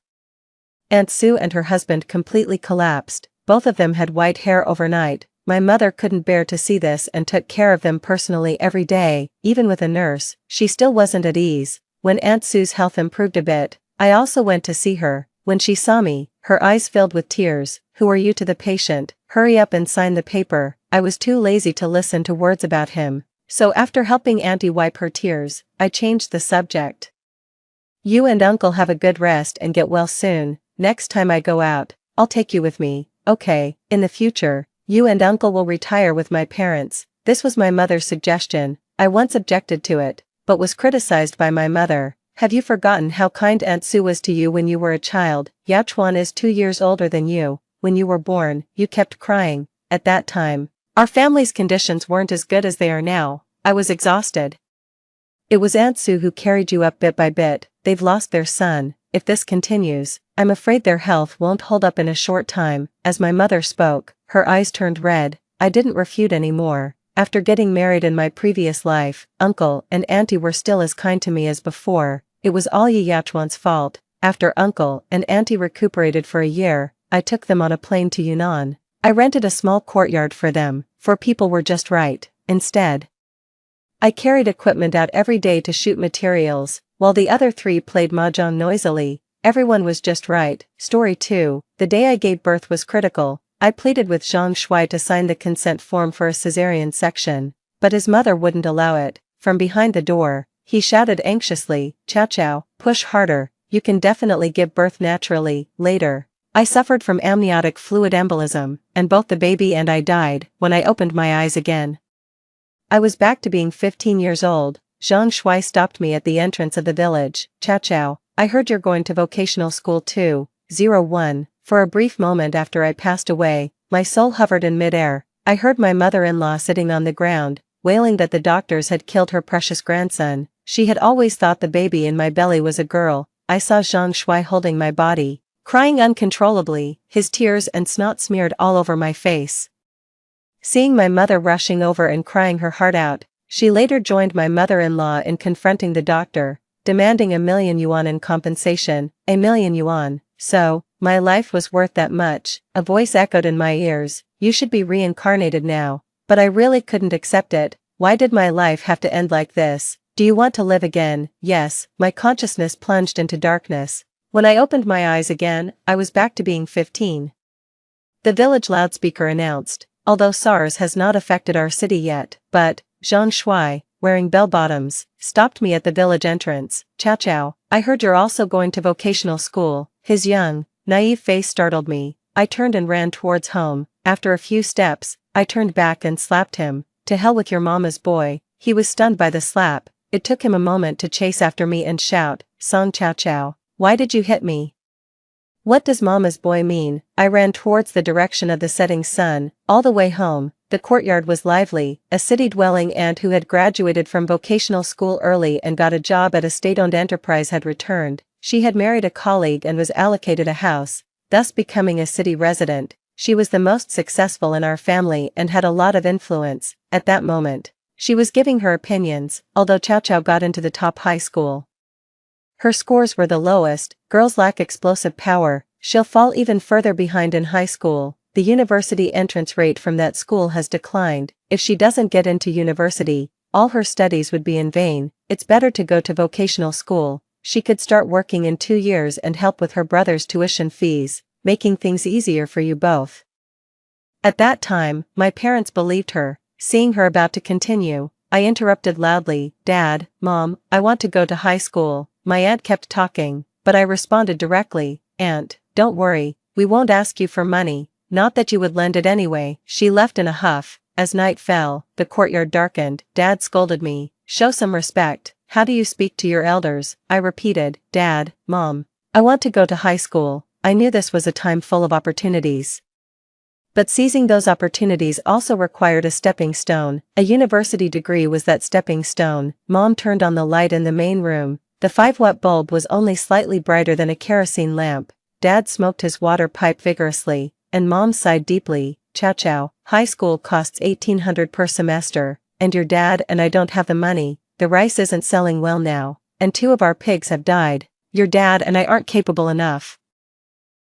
Aunt Sue and her husband completely collapsed. Both of them had white hair overnight. My mother couldn't bear to see this and took care of them personally every day. Even with a nurse, she still wasn't at ease. When Aunt Sue's health improved a bit, I also went to see her. When she saw me, her eyes filled with tears. "Who are you?" to the patient. "Hurry up and sign the paper." I was too lazy to listen to words about him. So after helping Auntie wipe her tears, I changed the subject. "You and Uncle have a good rest and get well soon. Next time I go out, I'll take you with me, okay? In the future, you and Uncle will retire with my parents." This was my mother's suggestion. I once objected to it, but was criticized by my mother. "Have you forgotten how kind Aunt Sue was to you when you were a child? Yaochuan is 2 years older than you. When you were born, you kept crying. At that time, our family's conditions weren't as good as they are now." I was exhausted. "It was Aunt Sue who carried you up bit by bit. They've lost their son. If this continues, I'm afraid their health won't hold up in a short time." As my mother spoke, her eyes turned red. I didn't refute anymore. After getting married in my previous life, Uncle and Auntie were still as kind to me as before. It was all Yi Yaochuan's fault. After Uncle and Auntie recuperated for a year, I took them on a plane to Yunnan. I rented a small courtyard for them, for people were just right. Instead, I carried equipment out every day to shoot materials, while the other 3 played mahjong noisily. Everyone was just right. Story 2. The day I gave birth was critical. I pleaded with Zhang Shuai to sign the consent form for a cesarean section, but his mother wouldn't allow it. From behind the door, he shouted anxiously, "Chow Chow, push harder, you can definitely give birth naturally." Later, I suffered from amniotic fluid embolism, and both the baby and I died. When I opened my eyes again, I was back to being 15 years old. Zhang Shuai stopped me at the entrance of the village. "Chow Chow, I heard you're going to vocational school too." 01. For a brief moment after I passed away, my soul hovered in midair. I heard my mother-in-law sitting on the ground, wailing that the doctors had killed her precious grandson. She had always thought the baby in my belly was a girl. I saw Zhang Shuai holding my body, crying uncontrollably, his tears and snot smeared all over my face. Seeing my mother rushing over and crying her heart out, she later joined my mother-in-law in confronting the doctor, demanding 1,000,000 yuan in compensation. 1,000,000 yuan. "So, my life was worth that much?" A voice echoed in my ears. "You should be reincarnated now." But I really couldn't accept it. Why did my life have to end like this? "Do you want to live again?" Yes. My consciousness plunged into darkness. When I opened my eyes again, I was back to being 15. The village loudspeaker announced, "Although SARS has not affected our city yet, but," Zhang Shuai, wearing bell-bottoms, stopped me at the village entrance. "Chow Chow, I heard you're also going to vocational school." His young, naive face startled me. I turned and ran towards home. After a few steps, I turned back and slapped him. "To hell with your mama's boy." He was stunned by the slap. It took him a moment to chase after me and shout, "Song Chow Chow, why did you hit me? What does mama's boy mean?" I ran towards the direction of the setting sun. All the way home, the courtyard was lively. A city-dwelling aunt who had graduated from vocational school early and got a job at a state-owned enterprise had returned. She had married a colleague and was allocated a house, thus becoming a city resident. She was the most successful in our family and had a lot of influence. At that moment, she was giving her opinions, although Chow Chow got into the top high school. Her scores were the lowest. Girls lack explosive power. She'll fall even further behind in high school. The university entrance rate from that school has declined. If she doesn't get into university, all her studies would be in vain. It's better to go to vocational school. She could start working in 2 years and help with her brother's tuition fees, making things easier for you both. At that time, my parents believed her. Seeing her about to continue, I interrupted loudly, "Dad, Mom, I want to go to high school." My aunt kept talking, but I responded directly, "Aunt, don't worry, we won't ask you for money, not that you would lend it anyway." She left in a huff. As night fell, the courtyard darkened. Dad scolded me, "Show some respect. How do you speak to your elders?" I repeated, "Dad, Mom, I want to go to high school." I knew this was a time full of opportunities. But seizing those opportunities also required a stepping stone. A university degree was that stepping stone. Mom turned on the light in the main room. The 5-watt bulb was only slightly brighter than a kerosene lamp. Dad smoked his water pipe vigorously, and Mom sighed deeply. "Chow Chow, high school costs 1,800 per semester, and your dad and I don't have the money, the rice isn't selling well now, and 2 of our pigs have died, your dad and I aren't capable enough.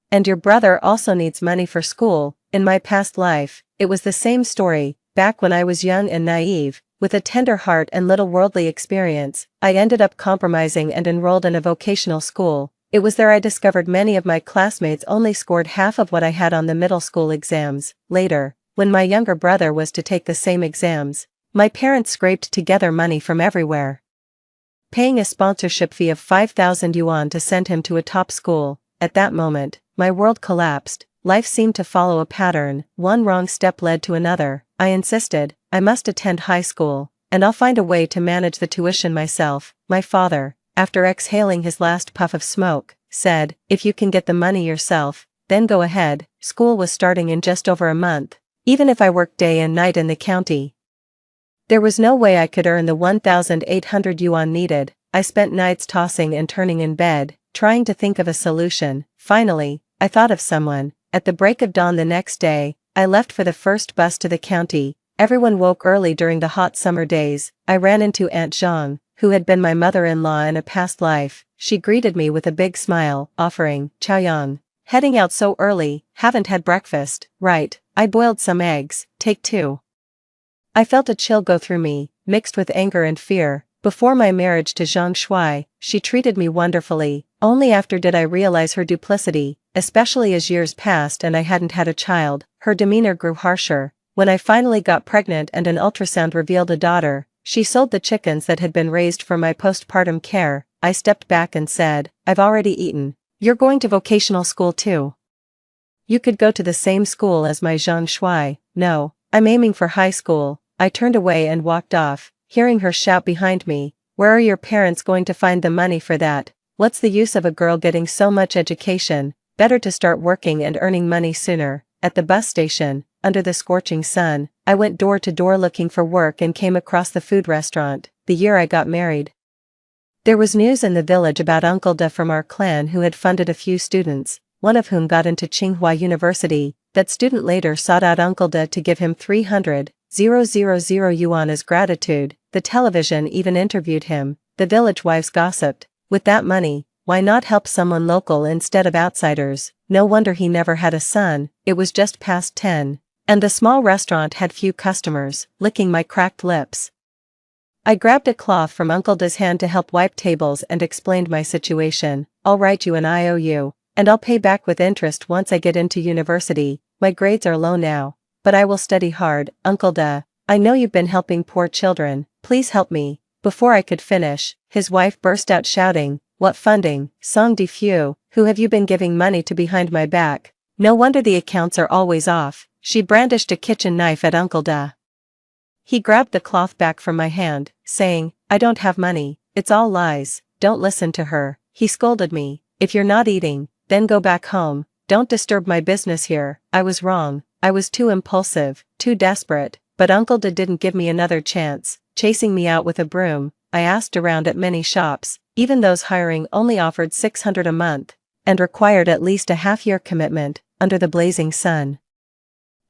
And your brother also needs money for school. In my past life, it was the same story. Back when I was young and naive, with a tender heart and little worldly experience, I ended up compromising and enrolled in a vocational school. It was there I discovered many of my classmates only scored half of what I had on the middle school exams. Later, when my younger brother was to take the same exams, my parents scraped together money from everywhere, paying a sponsorship fee of 5,000 yuan to send him to a top school. At that moment, my world collapsed. Life seemed to follow a pattern. One wrong step led to another. I insisted, I must attend high school, and I'll find a way to manage the tuition myself. My father, after exhaling his last puff of smoke, said, if you can get the money yourself, then go ahead. School was starting in just over a month, even if I worked day and night in the county. There was no way I could earn the 1,800 yuan needed. I spent nights tossing and turning in bed, trying to think of a solution. Finally, I thought of someone. At the break of dawn the next day, I left for the first bus to the county. Everyone woke early during the hot summer days. I ran into Aunt Zhang, who had been my mother-in-law in a past life. She greeted me with a big smile, offering, Chaoyang. Heading out so early, haven't had breakfast, right? I boiled some eggs, take 2. I felt a chill go through me, mixed with anger and fear. Before my marriage to Zhang Shuai, she treated me wonderfully. Only after did I realize her duplicity, especially as years passed and I hadn't had a child. Her demeanor grew harsher. When I finally got pregnant and an ultrasound revealed a daughter, she sold the chickens that had been raised for my postpartum care. I stepped back and said, I've already eaten. You're going to vocational school too? You could go to the same school as my Zhang Shuai. No, I'm aiming for high school. I turned away and walked off, hearing her shout behind me, where are your parents going to find the money for that? What's the use of a girl getting so much education? Better to start working and earning money sooner. At the bus station, under the scorching sun, I went door to door looking for work and came across the food restaurant, the year I got married. There was news in the village about Uncle Da from our clan who had funded a few students, one of whom got into Tsinghua University. That student later sought out Uncle Da to give him 300,000 yuan as gratitude. The television even interviewed him. The village wives gossiped. With that money, why not help someone local instead of outsiders? No wonder he never had a son. It was just past 10, and the small restaurant had few customers. Licking my cracked lips, I grabbed a cloth from Uncle Da's hand to help wipe tables and explained my situation. I'll write you an IOU, and I'll pay back with interest once I get into university. My grades are low now, but I will study hard. Uncle Da, I know you've been helping poor children. Please help me. Before I could finish, his wife burst out shouting, what funding? Song Di Fu, who have you been giving money to behind my back? No wonder the accounts are always off. She brandished a kitchen knife at Uncle Da. He grabbed the cloth back from my hand, saying, I don't have money. It's all lies. Don't listen to her. He scolded me. If you're not eating, then go back home. Don't disturb my business here. I was wrong. I was too impulsive, too desperate, but Uncle Da didn't give me another chance. Chasing me out with a broom, I asked around at many shops. Even those hiring only offered 600 a month, and required at least a half-year commitment, under the blazing sun.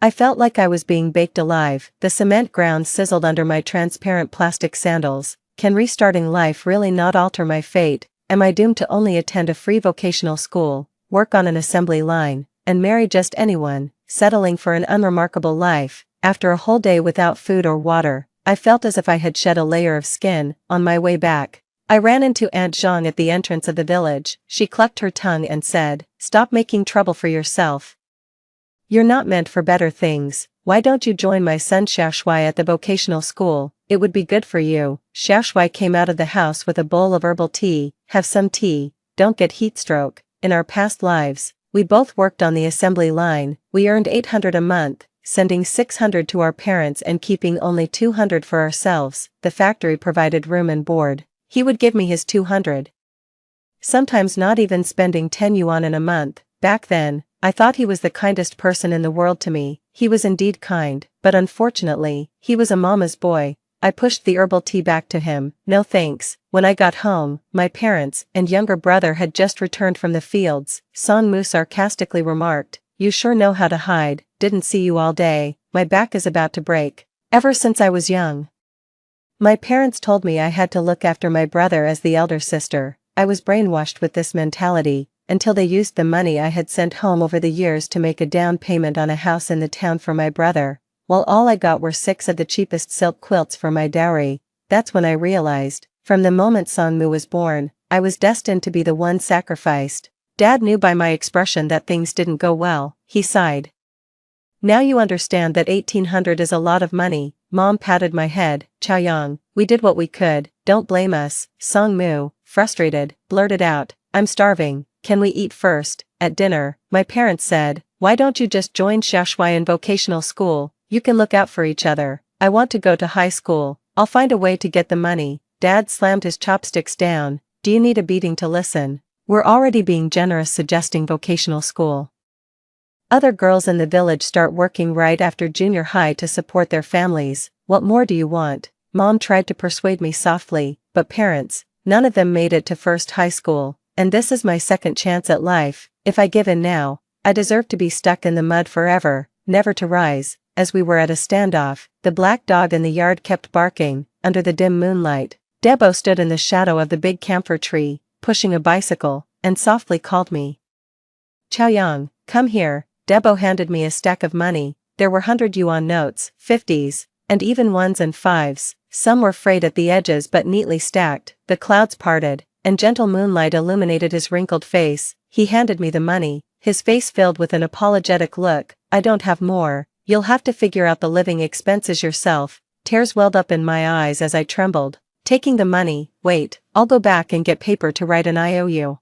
I felt like I was being baked alive. The cement ground sizzled under my transparent plastic sandals. Can restarting life really not alter my fate? Am I doomed to only attend a free vocational school, work on an assembly line, and marry just anyone, settling for an unremarkable life? After a whole day without food or water, I felt as if I had shed a layer of skin. On my way back, I ran into Aunt Zhang at the entrance of the village. She clucked her tongue and said, stop making trouble for yourself. You're not meant for better things. Why don't you join my son Xiaoshui at the vocational school? It would be good for you. Xiaoshui came out of the house with a bowl of herbal tea. Have some tea. Don't get heat stroke. In our past lives, we both worked on the assembly line. We earned 800 a month, sending 600 to our parents and keeping only 200 for ourselves. The factory provided room and board. He would give me his 200. Sometimes not even spending 10 yuan in a month. Back then, I thought he was the kindest person in the world to me. He was indeed kind, but unfortunately, he was a mama's boy. I pushed the herbal tea back to him. No thanks. When I got home, my parents and younger brother had just returned from the fields. Song Mu sarcastically remarked, you sure know how to hide. Didn't see you all day. my back is about to break. Ever since I was young. My parents told me I had to look after my brother as the elder sister. I was brainwashed with this mentality, until they used the money I had sent home over the years to make a down payment on a house in the town for my brother, while all I got were 6 of the cheapest silk quilts for my dowry. That's when I realized, from the moment Songmu was born, I was destined to be the one sacrificed. Dad knew by my expression that things didn't go well. He sighed. Now you understand that 1800 is a lot of money. Mom patted my head. Chaoyang, we did what we could, don't blame us. Songmu, frustrated, blurted out, I'm starving, can we eat first? At dinner, my parents said, why don't you just join Xiaoshuaiyan vocational school, you can look out for each other. I want to go to high school, I'll find a way to get the money. Dad slammed his chopsticks down. Do you need a beating to listen? We're already being generous suggesting vocational school. Other girls in the village start working right after junior high to support their families. What more do you want? Mom tried to persuade me softly, but parents, none of them made it to first high school, and this is my second chance at life. If I give in now, I deserve to be stuck in the mud forever, never to rise. As we were at a standoff, the black dog in the yard kept barking. Under the dim moonlight, Debo stood in the shadow of the big camphor tree, pushing a bicycle, and softly called me. Chaoyang, come here. Debo handed me a stack of money. There were 100 yuan notes, 50s, and even 1s and 5s. Some were frayed at the edges but neatly stacked. The clouds parted, and gentle moonlight illuminated his wrinkled face. He handed me the money, his face filled with an apologetic look. I don't have more, you'll have to figure out the living expenses yourself. Tears welled up in my eyes as I trembled. Taking the money, wait, I'll go back and get paper to write an IOU.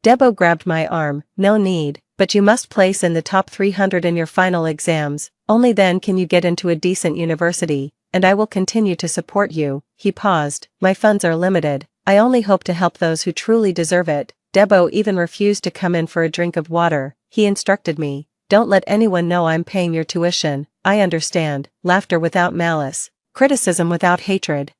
Debo grabbed my arm, no need. But you must place in the top 300 in your final exams, only then can you get into a decent university, and I will continue to support you. He paused, my funds are limited, I only hope to help those who truly deserve it. Debo even refused to come in for a drink of water. He instructed me, don't let anyone know I'm paying your tuition. I understand, laughter without malice, criticism without hatred.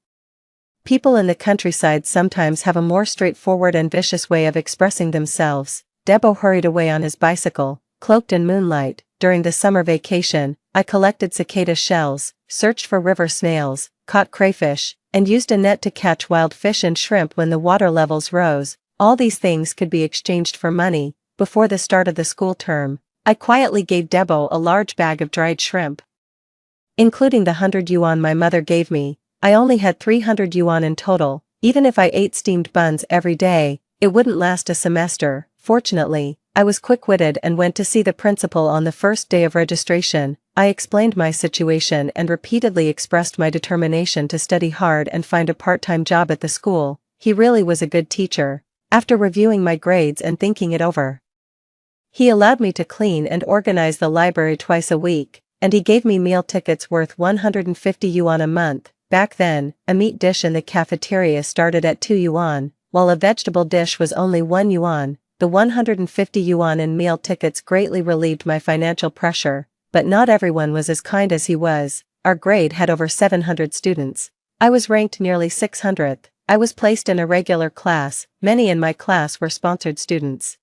People in the countryside sometimes have a more straightforward and vicious way of expressing themselves. Debo hurried away on his bicycle, cloaked in moonlight. During the summer vacation, I collected cicada shells, searched for river snails, caught crayfish, and used a net to catch wild fish and shrimp when the water levels rose. All these things could be exchanged for money. Before the start of the school term, I quietly gave Debo a large bag of dried shrimp. Including the 100 yuan my mother gave me, I only had 300 yuan in total. Even if I ate steamed buns every day, it wouldn't last a semester. Fortunately, I was quick-witted and went to see the principal on the first day of registration. I explained my situation and repeatedly expressed my determination to study hard and find a part-time job at the school. He really was a good teacher. After reviewing my grades and thinking it over, he allowed me to clean and organize the library twice a week, and he gave me meal tickets worth 150 yuan a month. Back then, a meat dish in the cafeteria started at 2 yuan, while a vegetable dish was only 1 yuan. The 150 yuan in meal tickets greatly relieved my financial pressure, but not everyone was as kind as he was. Our grade had over 700 students. I was ranked nearly 600th. I was placed in a regular class. Many in my class were sponsored students.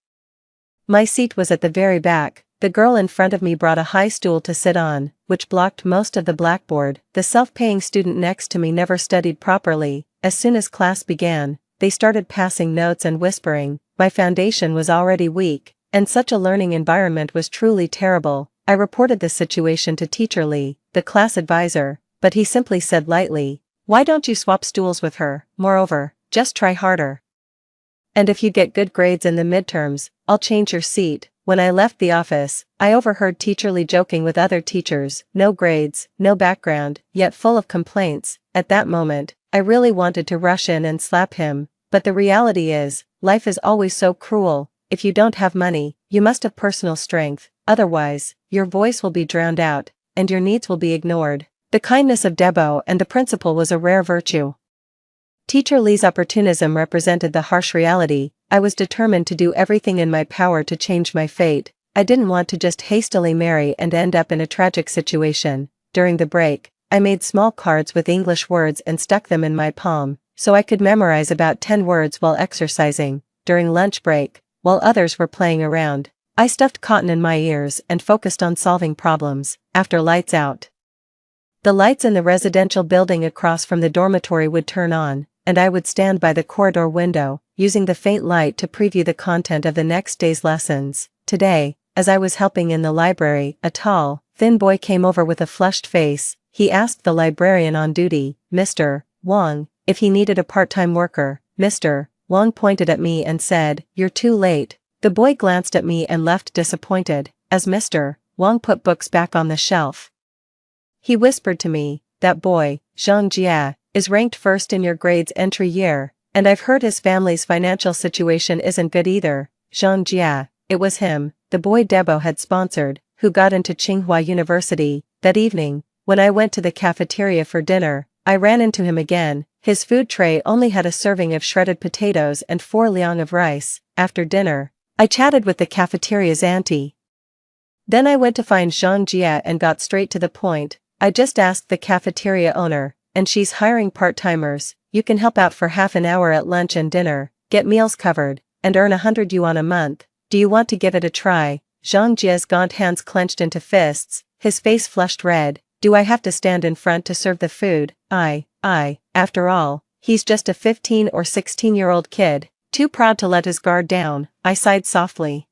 My seat was at the very back. The girl in front of me brought a high stool to sit on, which blocked most of the blackboard. The self-paying student next to me never studied properly. As soon as class began, they started passing notes and whispering. My foundation was already weak, and such a learning environment was truly terrible. I reported this situation to Teacher Lee, the class advisor, but he simply said lightly, why don't you swap stools with her? Moreover, just try harder. And if you get good grades in the midterms, I'll change your seat. When I left the office, I overheard Teacher Lee joking with other teachers, no grades, no background, yet full of complaints. At that moment, I really wanted to rush in and slap him, but the reality is, life is always so cruel. If you don't have money, you must have personal strength, otherwise, your voice will be drowned out, and your needs will be ignored. The kindness of Debo and the principal was a rare virtue. Teacher Lee's opportunism represented the harsh reality. I was determined to do everything in my power to change my fate. I didn't want to just hastily marry and end up in a tragic situation. During the break, I made small cards with English words and stuck them in my palm, so I could memorize about 10 words while exercising. During lunch break, while others were playing around, I stuffed cotton in my ears and focused on solving problems. After lights out, the lights in the residential building across from the dormitory would turn on, and I would stand by the corridor window, using the faint light to preview the content of the next day's lessons. Today, as I was helping in the library, a tall, thin boy came over with a flushed face. He asked the librarian on duty, Mr. Wang, if he needed a part-time worker. Mr. Wang pointed at me and said, "You're too late." The boy glanced at me and left disappointed, as Mr. Wang put books back on the shelf. He whispered to me, "That boy, Zhang Jia, is ranked first in your grades entry year, and I've heard his family's financial situation isn't good either." Zhang Jia, it was him, the boy Debo had sponsored, who got into Tsinghua University. That evening, when I went to the cafeteria for dinner, I ran into him again. His food tray only had a serving of shredded potatoes and 4 liang of rice. After dinner, I chatted with the cafeteria's auntie. Then I went to find Zhang Jia and got straight to the point. I just asked the cafeteria owner, and she's hiring part-timers. You can help out for half an hour at lunch and dinner, get meals covered, and earn 100 yuan a month. Do you want to give it a try? Zhang Jia's gaunt hands clenched into fists, his face flushed red. Do I have to stand in front to serve the food? After all, he's just a 15 or 16-year-old kid, too proud to let his guard down. I sighed softly.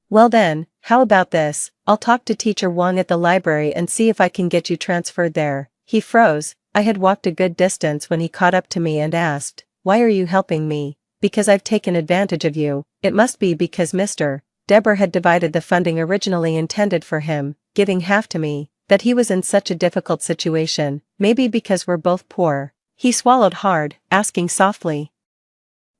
Well then, how about this? I'll talk to Teacher Wang at the library and see if I can get you transferred there. He froze. I had walked a good distance when he caught up to me and asked, "Why are you helping me?" "Because I've taken advantage of you." It must be because Mr. Deborah had divided the funding originally intended for him, giving half to me, that he was in such a difficult situation. Maybe because we're both poor. He swallowed hard, asking softly,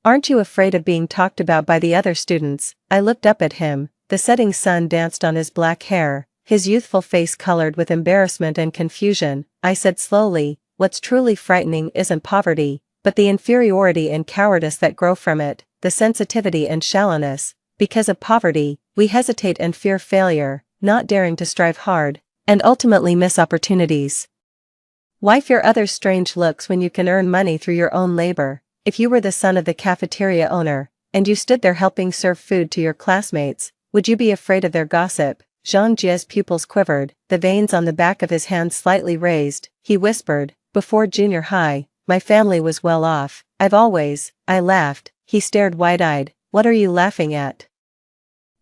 "Aren't you afraid of being talked about by the other students?" I looked up at him. The setting sun danced on his black hair, his youthful face colored with embarrassment and confusion. I said slowly, "What's truly frightening isn't poverty, but the inferiority and cowardice that grow from it, the sensitivity and shallowness. Because of poverty, we hesitate and fear failure, not daring to strive hard, and ultimately miss opportunities. Why fear others' strange looks when you can earn money through your own labor? If you were the son of the cafeteria owner, and you stood there helping serve food to your classmates, would you be afraid of their gossip?" Zhang Jia's pupils quivered, the veins on the back of his hand slightly raised. He whispered, "Before junior high, my family was well off. I laughed. He stared wide-eyed. "What are you laughing at?"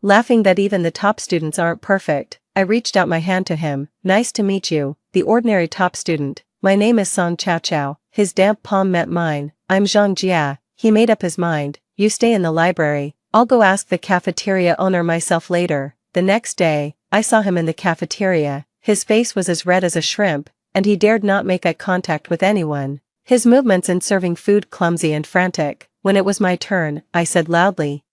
"Laughing that even the top students aren't perfect." I reached out my hand to him. "Nice to meet you, the ordinary top student. My name is Song Chao Chao." His damp palm met mine. "I'm Zhang Jia." He made up his mind. "You stay in the library. I'll go ask the cafeteria owner myself later." The next day, I saw him in the cafeteria. His face was as red as a shrimp, and he dared not make eye contact with anyone. His movements in serving food clumsy and frantic. When it was my turn, I said loudly,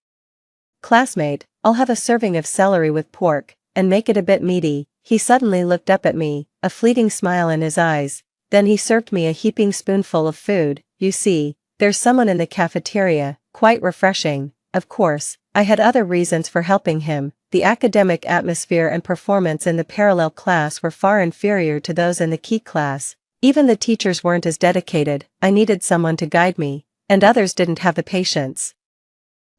"Classmate, I'll have a serving of celery with pork, and make it a bit meaty." He suddenly looked up at me, a fleeting smile in his eyes. Then he served me a heaping spoonful of food. "You see, there's someone in the cafeteria." Quite refreshing. Of course, I had other reasons for helping him. The academic atmosphere and performance in the parallel class were far inferior to those in the key class. Even the teachers weren't as dedicated. I needed someone to guide me, and others didn't have the patience.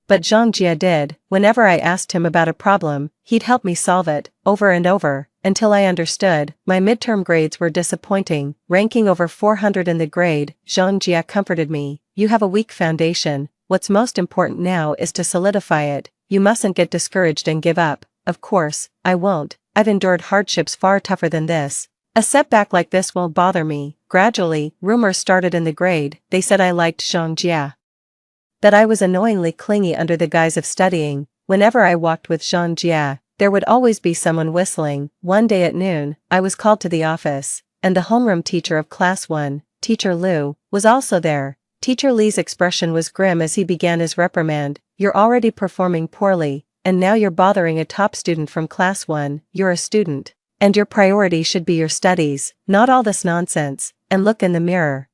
But Zhang Jia did. Whenever I asked him about a problem, he'd help me solve it, over and over, until I understood. My midterm grades were disappointing, ranking over 400 in the grade. Zhang Jia comforted me. "You have a weak foundation. What's most important now is to solidify it. You mustn't get discouraged and give up." "Of course, I won't. I've endured hardships far tougher than this. A setback like this won't bother me." Gradually, rumors started in the grade. They said I liked Zhang Jia, that I was annoyingly clingy under the guise of studying. Whenever I walked with Zhang Jia, there would always be someone whistling. One day at noon, I was called to the office, and the homeroom teacher of Class 1, Teacher Liu, was also there. Teacher Li's expression was grim as he began his reprimand. "You're already performing poorly, and now you're bothering a top student from Class 1. You're a student, and your priority should be your studies, not all this nonsense, and look in the mirror.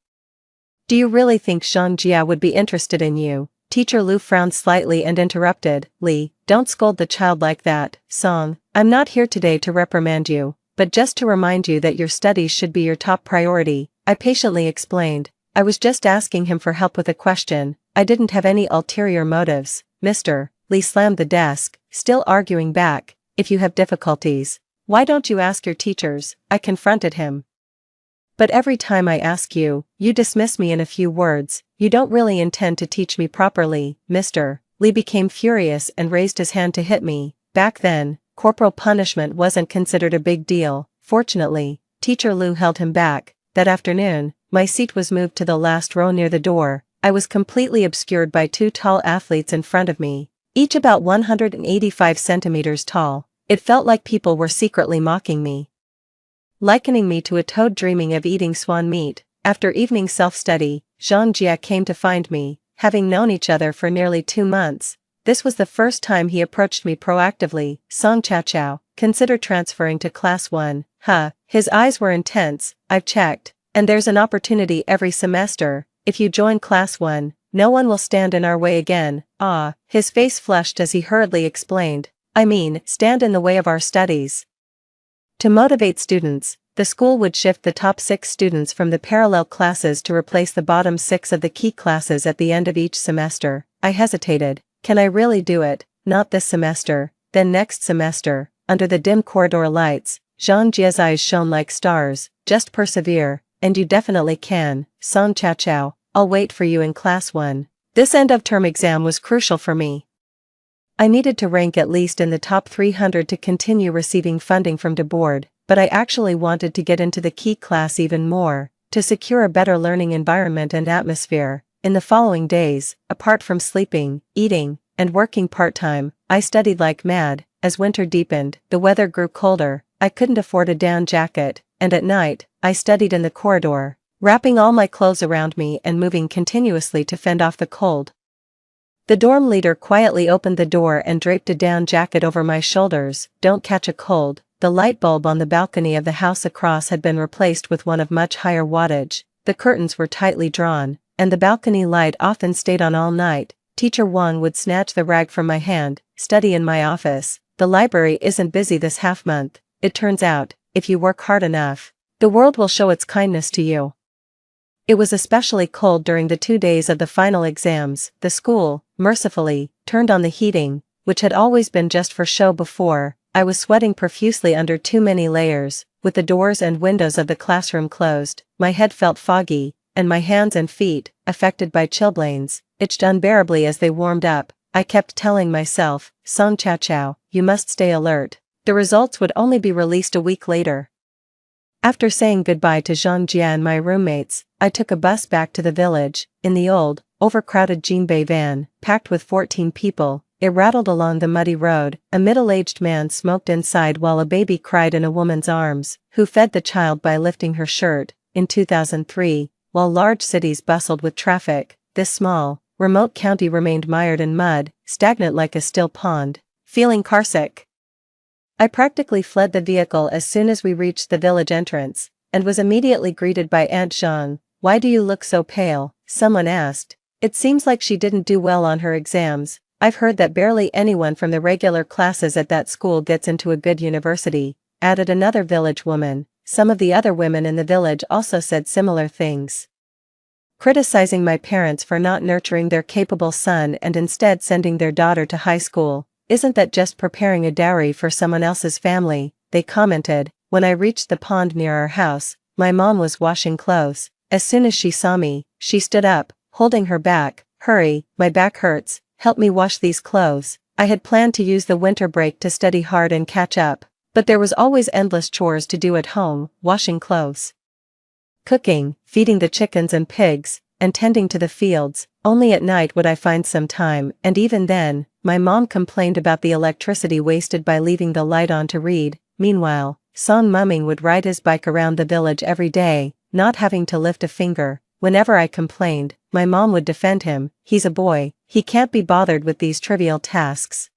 Do you really think Zhang Jia would be interested in you?" Teacher Liu frowned slightly and interrupted, "Li, don't scold the child like that. Song, I'm not here today to reprimand you, but just to remind you that your studies should be your top priority." I patiently explained. I was just asking him for help with a question. I didn't have any ulterior motives. "Mr. Lee slammed the desk, still arguing back. If you have difficulties, why don't you ask your teachers? I confronted him. But every time I ask you, you dismiss me in a few words. You don't really intend to teach me properly, mister. Lee became furious and raised his hand to hit me. Back then, corporal punishment wasn't considered a big deal. Fortunately, Teacher Lou held him back. That afternoon, my seat was moved to the last row near the door. I was completely obscured by two tall athletes in front of me, each about 185 centimeters tall. It felt like people were secretly mocking me, likening me to a toad dreaming of eating swan meat. After evening self-study, Jean Jia came to find me. Having known each other for nearly 2 months, this was the first time he approached me proactively. Song Chao, consider transferring to Class 1. His eyes were intense. I've checked, and there's an opportunity every semester. If you join Class 1, no one will stand in our way again. His face flushed as he hurriedly explained. I mean, stand in the way of our studies. To motivate students, the school would shift the top 6 students from the parallel classes to replace the bottom 6 of the key classes at the end of each semester. I hesitated. Can I really do it? Not this semester, then next semester. Under the dim corridor lights, Jean Jia's eyes shone like stars. Just persevere, and you definitely can. Song Chao, I'll wait for you in Class 1. This end-of-term exam was crucial for me. I needed to rank at least in the top 300 to continue receiving funding from the board, but I actually wanted to get into the key class even more, to secure a better learning environment and atmosphere. In the following days, apart from sleeping, eating, and working part-time, I studied like mad. As winter deepened, the weather grew colder. I couldn't afford a down jacket, and at night, I studied in the corridor, wrapping all my clothes around me and moving continuously to fend off the cold. The dorm leader quietly opened the door and draped a down jacket over my shoulders. Don't catch a cold. The light bulb on the balcony of the house across had been replaced with one of much higher wattage. The curtains were tightly drawn, and the balcony light often stayed on all night. Teacher Wang would snatch the rag from my hand. Study in my office. The library isn't busy this half-month. It turns out, if you work hard enough, the world will show its kindness to you. It was especially cold during the 2 days of the final exams. The school, mercifully, turned on the heating, which had always been just for show before. I was sweating profusely under too many layers. With the doors and windows of the classroom closed, my head felt foggy, and my hands and feet, affected by chilblains, itched unbearably as they warmed up. I kept telling myself, Song Chao, you must stay alert. The results would only be released a week later. After saying goodbye to Jean Jia and my roommates, I took a bus back to the village. In the old, overcrowded Jinbei van, packed with 14 people, it rattled along the muddy road. A middle-aged man smoked inside while a baby cried in a woman's arms, who fed the child by lifting her shirt. In 2003, while large cities bustled with traffic, this small, remote county remained mired in mud, stagnant like a still pond. Feeling carsick, I practically fled the vehicle as soon as we reached the village entrance, and was immediately greeted by Aunt Zhang. Why do you look so pale? Someone asked. It seems like she didn't do well on her exams. I've heard that barely anyone from the regular classes at that school gets into a good university, added another village woman. Some of the other women in the village also said similar things, criticizing my parents for not nurturing their capable son and instead sending their daughter to high school. Isn't that just preparing a dowry for someone else's family? They commented. When I reached the pond near our house, my mom was washing clothes. As soon as she saw me, she stood up, holding her back. Hurry, my back hurts, help me wash these clothes. I had planned to use the winter break to study hard and catch up, but there was always endless chores to do at home: washing clothes, cooking, feeding the chickens and pigs, and tending to the fields. Only at night would I find some time, and even then, my mom complained about the electricity wasted by leaving the light on to read. Meanwhile, Song Mumming would ride his bike around the village every day, not having to lift a finger. Whenever I complained, my mom would defend him. He's a boy, he can't be bothered with these trivial tasks.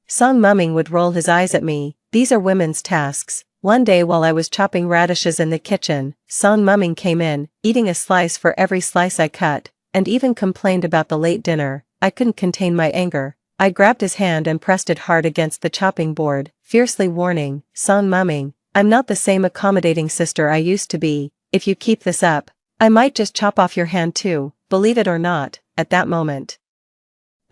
Song Mumming would roll his eyes at me. These are women's tasks. One day while I was chopping radishes in the kitchen, Song Mumming came in, eating a slice for every slice I cut, and even complained about the late dinner. I couldn't contain my anger. I grabbed his hand and pressed it hard against the chopping board, fiercely warning, Song Mumming, I'm not the same accommodating sister I used to be. If you keep this up, I might just chop off your hand too. Believe it or not, at that moment,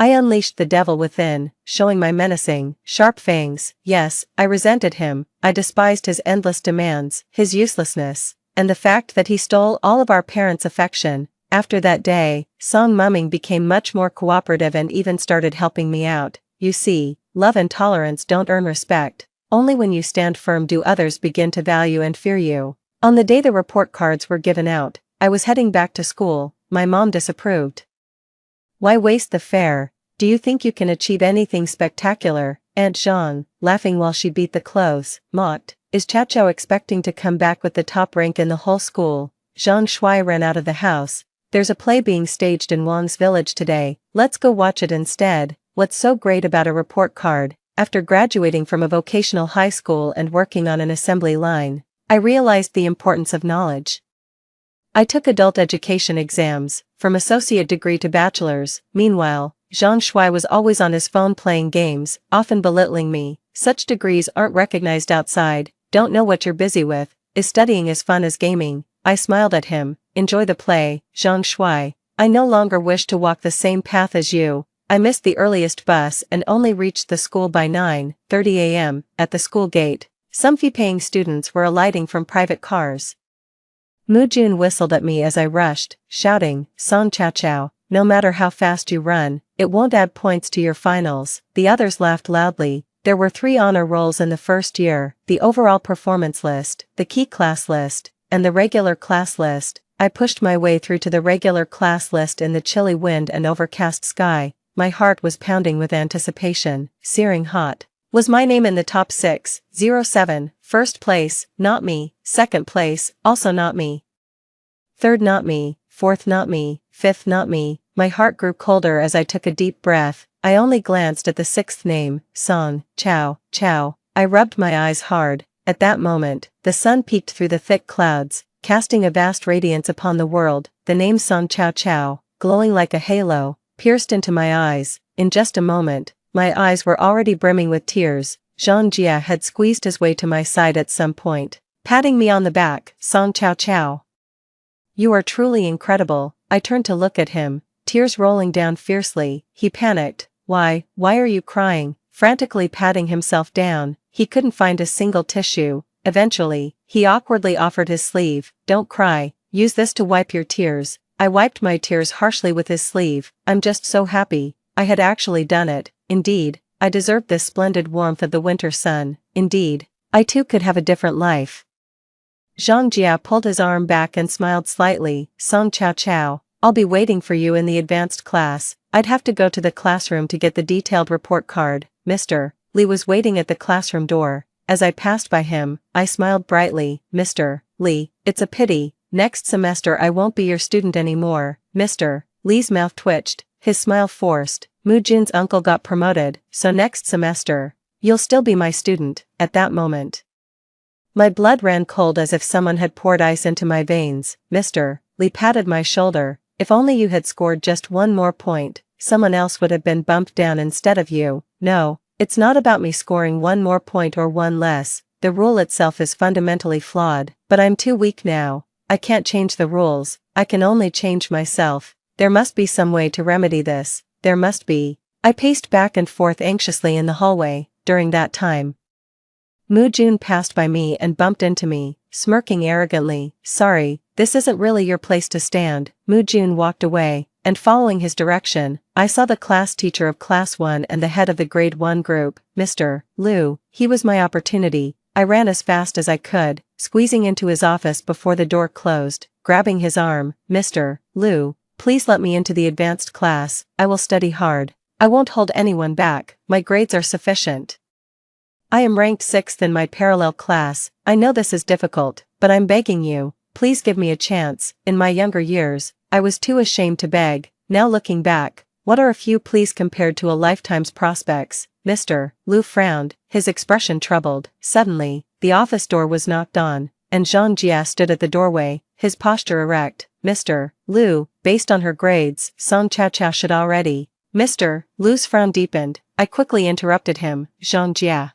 I unleashed the devil within, showing my menacing, sharp fangs. Yes, I resented him, I despised his endless demands, his uselessness, and the fact that he stole all of our parents' affection. After that day, Song Mumming became much more cooperative and even started helping me out. You see, love and tolerance don't earn respect. Only when you stand firm do others begin to value and fear you. On the day the report cards were given out, I was heading back to school. My mom disapproved. Why waste the fare? Do you think you can achieve anything spectacular? Aunt Jean, laughing while she beat the clothes, mocked. Is Chao expecting to come back with the top rank in the whole school? Zhang Shui ran out of the house. There's a play being staged in Wang's village today, let's go watch it instead. What's so great about a report card? After graduating from a vocational high school and working on an assembly line, I realized the importance of knowledge. I took adult education exams, from associate degree to bachelor's. Meanwhile, Zhang Shui was always on his phone playing games, often belittling me. Such degrees aren't recognized outside, don't know what you're busy with, is studying as fun as gaming? I smiled at him. Enjoy the play, Zhang Shui. I no longer wish to walk the same path as you. I missed the earliest bus and only reached the school by 9:30 a.m. At the school gate, some fee-paying students were alighting from private cars. Mu Jun whistled at me as I rushed, shouting, Song Chao, no matter how fast you run, it won't add points to your finals. The others laughed loudly. There were 3 honor rolls in the first year, the overall performance list, the key class list, and the regular class list. I pushed my way through to the regular class list in the chilly wind and overcast sky. My heart was pounding with anticipation, searing hot. Was my name in the top 607, first place, not me, second place, also not me. Third not me, fourth not me, fifth not me. My heart grew colder as I took a deep breath. I only glanced at the 6th name, Song Chao. I rubbed my eyes hard. At that moment, the sun peeked through the thick clouds, casting a vast radiance upon the world. The name Song Chao, glowing like a halo, pierced into my eyes. In just a moment, my eyes were already brimming with tears. Zhang Jia had squeezed his way to my side at some point, patting me on the back. Song Chao. You are truly incredible. I turned to look at him, tears rolling down fiercely. He panicked. Why are you crying? Frantically patting himself down, he couldn't find a single tissue. Eventually, he awkwardly offered his sleeve. Don't cry, use this to wipe your tears. I wiped my tears harshly with his sleeve. I'm just so happy. I had actually done it. Indeed, I deserved this splendid warmth of the winter sun. Indeed, I too could have a different life. Zhang Jia pulled his arm back and smiled slightly. Song Chao, I'll be waiting for you in the advanced class. I'd have to go to the classroom to get the detailed report card. Mr. Li was waiting at the classroom door. As I passed by him, I smiled brightly. Mr. Li, it's a pity. Next semester I won't be your student anymore. Mr. Li's mouth twitched, his smile forced. Mu Jun's uncle got promoted, so next semester, you'll still be my student. At that moment, my blood ran cold as if someone had poured ice into my veins. Mr. Li patted my shoulder. If only you had scored just one more point, someone else would have been bumped down instead of you. No, it's not about me scoring one more point or one less. The rule itself is fundamentally flawed, but I'm too weak now. I can't change the rules, I can only change myself. There must be some way to remedy this. There must be. I paced back and forth anxiously in the hallway. During that time, Mu Jun passed by me and bumped into me, smirking arrogantly. Sorry, this isn't really your place to stand. Mu Jun walked away, and following his direction, I saw the class teacher of Class 1 and the head of the Grade 1 group, Mr. Liu. He was my opportunity. I ran as fast as I could, squeezing into his office before the door closed, grabbing his arm. Mr. Liu, please let me into the advanced class. I will study hard. I won't hold anyone back. My grades are sufficient. I am ranked 6th in my parallel class. I know this is difficult, but I'm begging you, please give me a chance. In my younger years, I was too ashamed to beg. Now looking back, what are a few pleas compared to a lifetime's prospects? Mr. Liu frowned, his expression troubled. Suddenly, the office door was knocked on, and Zhang Jia stood at the doorway, his posture erect. Mr. Liu, based on her grades, Song Chao should already. Mr. Liu's frown deepened. I quickly interrupted him. Zhang Jia,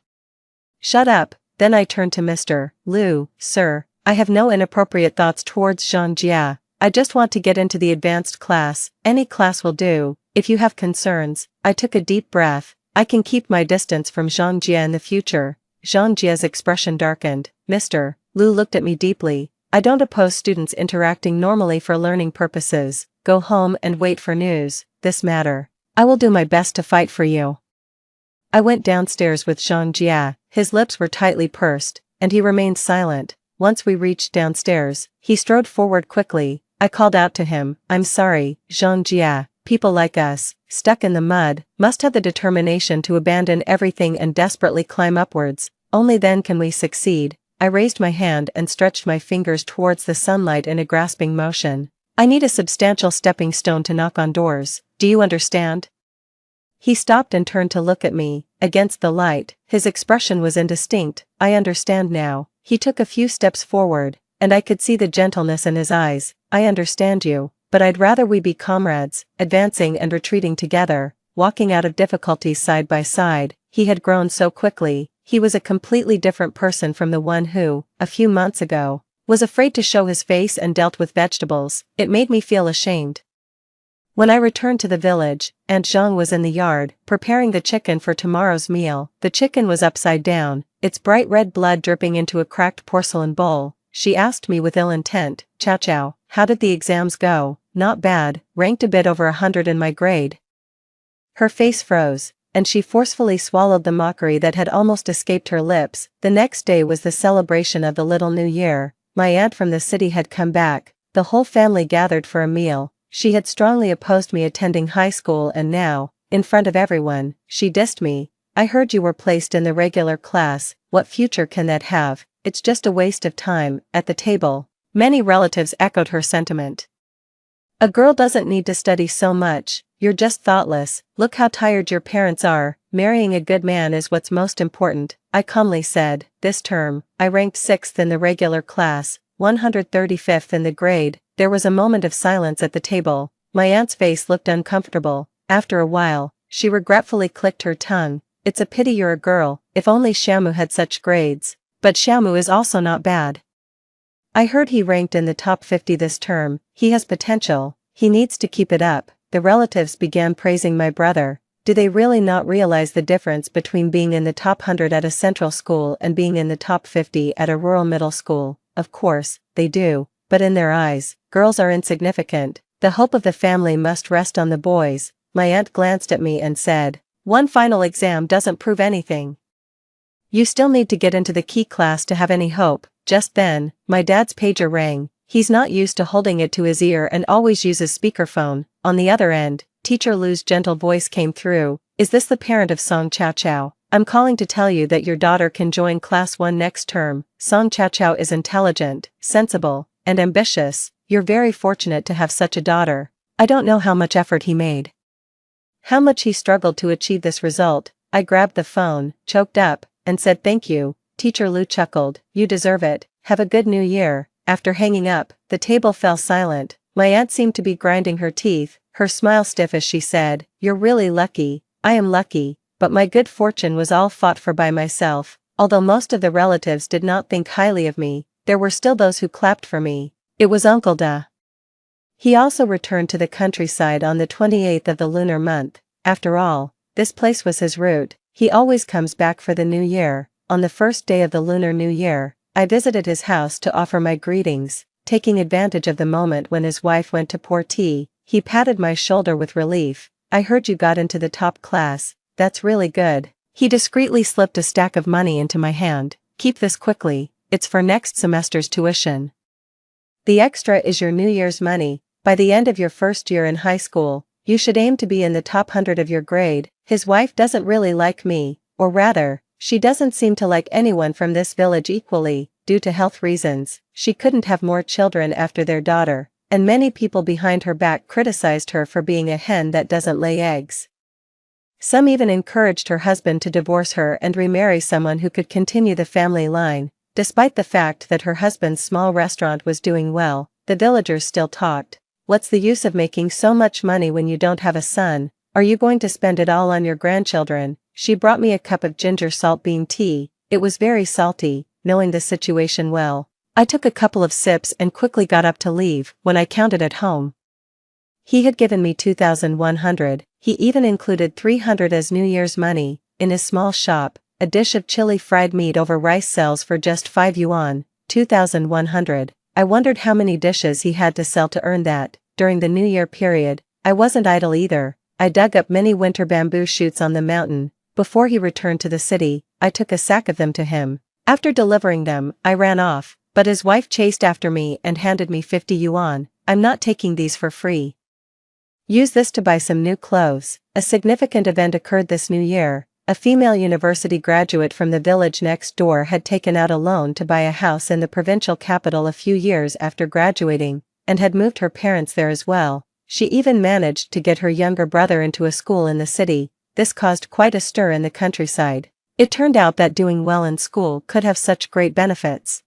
shut up. Then I turned to Mr. Liu. Sir, I have no inappropriate thoughts towards Zhang Jia. I just want to get into the advanced class. Any class will do. If you have concerns, I took a deep breath, I can keep my distance from Zhang Jie in the future. Zhang Jie's expression darkened. Mr. Lu looked at me deeply. I don't oppose students interacting normally for learning purposes. Go home and wait for news. This matter. I will do my best to fight for you. I went downstairs with Zhang Jie. His lips were tightly pursed, and he remained silent. Once we reached downstairs, he strode forward quickly. I called out to him, I'm sorry, Zhang Jie. People like us, stuck in the mud, must have the determination to abandon everything and desperately climb upwards. Only then can we succeed. I raised my hand and stretched my fingers towards the sunlight in a grasping motion. I need a substantial stepping stone to knock on doors. Do you understand? He stopped and turned to look at me. Against the light, his expression was indistinct. I understand now. He took a few steps forward, and I could see the gentleness in his eyes. I understand you, but I'd rather we be comrades, advancing and retreating together, walking out of difficulties side by side. He had grown so quickly. He was a completely different person from the one who, a few months ago, was afraid to show his face and dealt with vegetables. It made me feel ashamed. When I returned to the village, Aunt Zhang was in the yard, preparing the chicken for tomorrow's meal. The chicken was upside down, its bright red blood dripping into a cracked porcelain bowl. She asked me with ill intent, Chow Chow, how did the exams go? Not bad, ranked a bit over 100 in my grade. Her face froze, and she forcefully swallowed the mockery that had almost escaped her lips. The next day was the celebration of the Little New Year. My aunt from the city had come back. The whole family gathered for a meal. She had strongly opposed me attending high school and now, in front of everyone, she dissed me. I heard you were placed in the regular class. What future can that have? It's just a waste of time. At the table, many relatives echoed her sentiment. A girl doesn't need to study so much. You're just thoughtless. Look how tired your parents are. Marrying a good man is what's most important, I calmly said. This term, I ranked 6th in the regular class, 135th in the grade. There was a moment of silence at the table. My aunt's face looked uncomfortable. After a while, she regretfully clicked her tongue. It's a pity you're a girl. If only Shamu had such grades. But Shamu is also not bad. I heard he ranked in the top 50 this term. He has potential. He needs to keep it up. The relatives began praising my brother. Do they really not realize the difference between being in the top 100 at a central school and being in the top 50 at a rural middle school? Of course, they do. But in their eyes, girls are insignificant. The hope of the family must rest on the boys. My aunt glanced at me and said, one final exam doesn't prove anything. You still need to get into the key class to have any hope. Just then, my dad's pager rang. He's not used to holding it to his ear and always uses speakerphone. On the other end, Teacher Lu's gentle voice came through. Is this the parent of Song Chow Chow? I'm calling to tell you that your daughter can join Class 1 next term. Song Chow Chow is intelligent, sensible, and ambitious. You're very fortunate to have such a daughter. I don't know how much effort he made. How much he struggled to achieve this result. I grabbed the phone, choked up, and said thank you. Teacher Lu chuckled. You deserve it. Have a good new year. After hanging up, the table fell silent. My aunt seemed to be grinding her teeth, her smile stiff as she said, You're really lucky. I am lucky, but my good fortune was all fought for by myself. Although most of the relatives did not think highly of me, there were still those who clapped for me. It was Uncle Da. He also returned to the countryside on the 28th of the lunar month. After all, this place was his route. He always comes back for the new year. On the first day of the lunar new year, I visited his house to offer my greetings. Taking advantage of the moment when his wife went to pour tea, he patted my shoulder with relief. I heard you got into the top class. That's really good. He discreetly slipped a stack of money into my hand. Keep this quickly. It's for next semester's tuition. The extra is your New Year's money. By the end of your first year in high school, you should aim to be in the top 100 of your grade. His wife doesn't really like me, or rather, she doesn't seem to like anyone from this village equally. Due to health reasons, she couldn't have more children after their daughter, and many people behind her back criticized her for being a hen that doesn't lay eggs. Some even encouraged her husband to divorce her and remarry someone who could continue the family line. Despite the fact that her husband's small restaurant was doing well, the villagers still talked. What's the use of making so much money when you don't have a son? Are you going to spend it all on your grandchildren? She brought me a cup of ginger salt bean tea. It was very salty. Knowing the situation well, I took a couple of sips and quickly got up to leave. When I counted at home, He had given me 2,100, he even included 300 as New Year's money. In his small shop, a dish of chili fried meat over rice sells for just 5 yuan, 2,100. I wondered how many dishes he had to sell to earn that. During the New Year period, I wasn't idle either. I dug up many winter bamboo shoots on the mountain. Before he returned to the city, I took a sack of them to him. After delivering them, I ran off, but his wife chased after me and handed me 50 yuan. I'm not taking these for free. Use this to buy some new clothes. A significant event occurred this New Year. A female university graduate from the village next door had taken out a loan to buy a house in the provincial capital a few years after graduating, and had moved her parents there as well. She even managed to get her younger brother into a school in the city. This caused quite a stir in the countryside. It turned out that doing well in school could have such great benefits.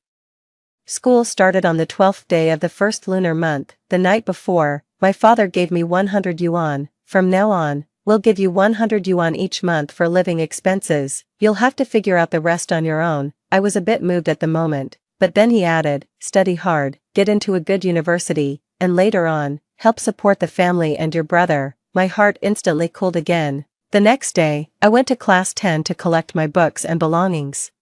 School started on the 12th day of the first lunar month. The night before, my father gave me 100 yuan. From now on, we'll give you 100 yuan each month for living expenses. You'll have to figure out the rest on your own. I was a bit moved at the moment, but then he added, study hard, get into a good university, and later on, help support the family and your brother. My heart instantly cooled again. The next day, I went to class 10 to collect my books and belongings.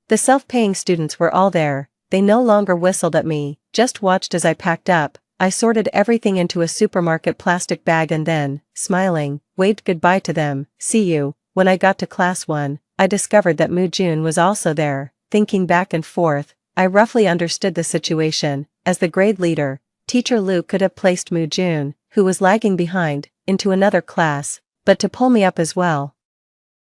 The self-paying students were all there. They no longer whistled at me, just watched as I packed up. I sorted everything into a supermarket plastic bag and then, smiling, waved goodbye to them. See you. When I got to class 1, I discovered that Mu Jun was also there. Thinking back and forth, I roughly understood the situation. As the grade leader, Teacher Lu could have placed Mu Jun, who was lagging behind, into another class, but to pull me up as well,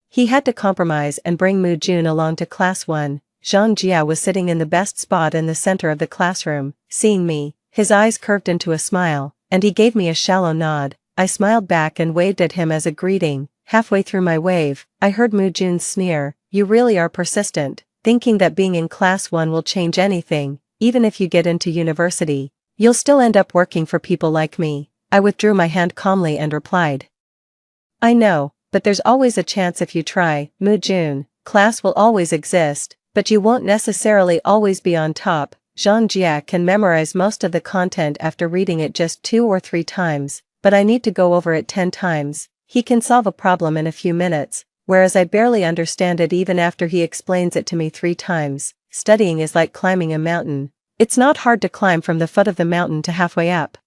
he had to compromise and bring Mu Jun along to class 1. Zhang Jia was sitting in the best spot in the center of the classroom. Seeing me, his eyes curved into a smile, and he gave me a shallow nod. I smiled back and waved at him as a greeting. Halfway through my wave, I heard Mu Jun's sneer, "You really are persistent, thinking that being in class 1 will change anything. Even if you get into university, you'll still end up working for people like me." I withdrew my hand calmly and replied, "I know, but there's always a chance if you try, Mu Jun. Class will always exist, but you won't necessarily always be on top." Zhang Jia can memorize most of the content after reading it just 2 or 3 times, but I need to go over it 10 times. He can solve a problem in a few minutes, whereas I barely understand it even after he explains it to me 3 times. Studying is like climbing a mountain. It's not hard to climb from the foot of the mountain to halfway up.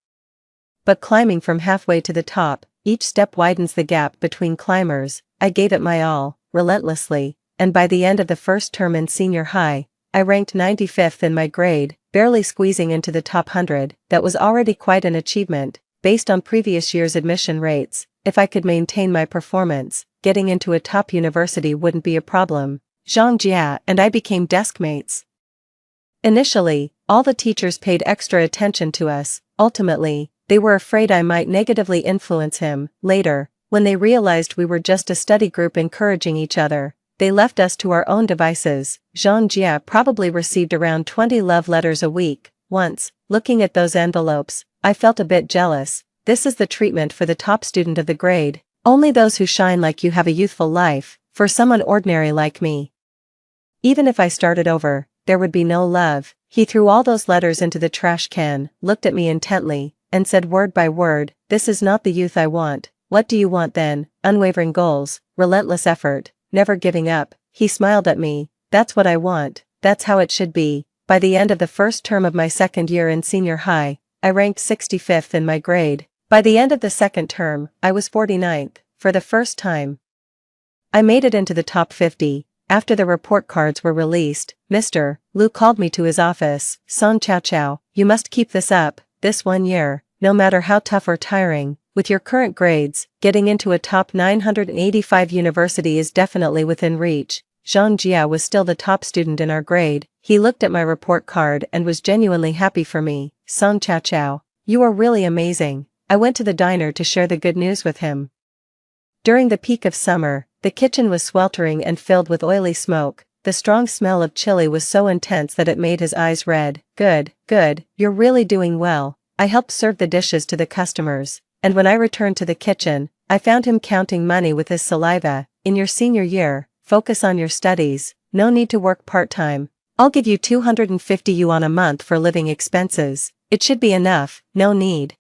But climbing from halfway to the top, each step widens the gap between climbers. I gave it my all, relentlessly, and by the end of the first term in senior high, I ranked 95th in my grade, barely squeezing into the top 100. That was already quite an achievement, based on previous year's admission rates. If I could maintain my performance, getting into a top university wouldn't be a problem. Zhang Jia and I became desk mates. Initially, all the teachers paid extra attention to us. Ultimately, they were afraid I might negatively influence him. Later, when they realized we were just a study group encouraging each other, they left us to our own devices. Zhang Jia probably received around 20 love letters a week. Once, looking at those envelopes, I felt a bit jealous. This is the treatment for the top student of the grade. Only those who shine like you have a youthful life. For someone ordinary like me, even if I started over, there would be no love. He threw all those letters into the trash can, looked at me intently, and said word by word, "This is not the youth I want." "What do you want then?" "Unwavering goals, relentless effort, never giving up." He smiled at me. "That's what I want. That's how it should be." By the end of the first term of my second year in senior high, I ranked 65th in my grade. By the end of the second term, I was 49th. For the first time, I made it into the top 50. After the report cards were released, Mr. Lu called me to his office. "Song Chao Chao, you must keep this up. This 1 year, no matter how tough or tiring, with your current grades, getting into a top 985 university is definitely within reach." Zhang Jia was still the top student in our grade. He looked at my report card and was genuinely happy for me. "Song Chao Chao, you are really amazing." I went to the diner to share the good news with him. During the peak of summer, the kitchen was sweltering and filled with oily smoke. The strong smell of chili was so intense that it made his eyes red. Good, you're really doing well." I helped serve the dishes to the customers, and when I returned to the kitchen, I found him counting money with his saliva. "In your senior year, focus on your studies, no need to work part-time. I'll give you 250 yuan a month for living expenses. It should be enough, no need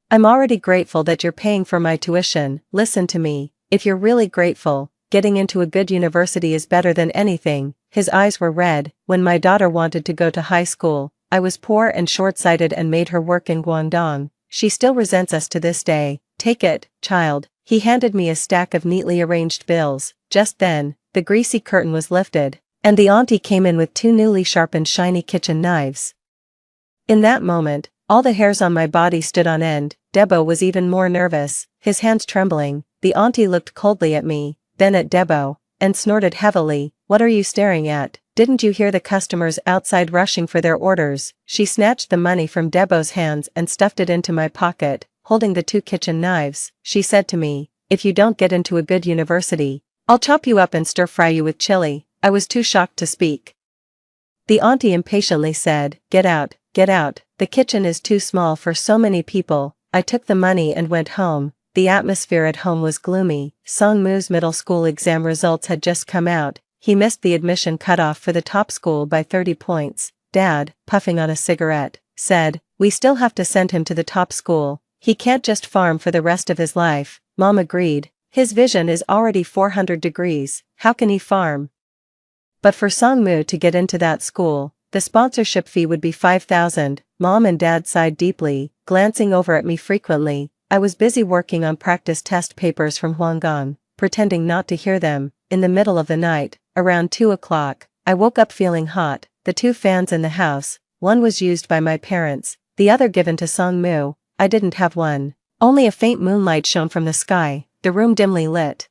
I'm already grateful that you're paying for my tuition. Listen to me, if you're really grateful, getting into a good university is better than anything." His eyes were red. "When my daughter wanted to go to high school, I was poor and short-sighted and made her work in Guangdong. She still resents us to this day. Take it, child." He handed me a stack of neatly arranged bills. Just then, the greasy curtain was lifted, and the auntie came in with two newly sharpened shiny kitchen knives. In that moment, all the hairs on my body stood on end. Debo was even more nervous, his hands trembling. The auntie looked coldly at me, then at Debo, and snorted heavily. "What are you staring at? Didn't you hear the customers outside rushing for their orders?" She snatched the money from Debo's hands and stuffed it into my pocket. Holding the two kitchen knives, she said to me, "If you don't get into a good university, I'll chop you up and stir-fry you with chili." I was too shocked to speak. The auntie impatiently said, "Get out, get out. The kitchen is too small for so many people." I took the money and went home. The atmosphere at home was gloomy. Song-Moo's middle school exam results had just come out. He missed the admission cutoff for the top school by 30 points. Dad, puffing on a cigarette, said, "We still have to send him to the top school. He can't just farm for the rest of his life." Mom agreed. "His vision is already 400 degrees, how can he farm?" But for Song-Moo to get into that school, the sponsorship fee would be 5,000. Mom and Dad sighed deeply, glancing over at me frequently. I was busy working on practice test papers from Huanggang, pretending not to hear them. In the middle of the night, around 2 o'clock, I woke up feeling hot. The two fans in the house, one was used by my parents, the other given to Song-Moo. I didn't have one. Only a faint moonlight shone from the sky, the room dimly lit.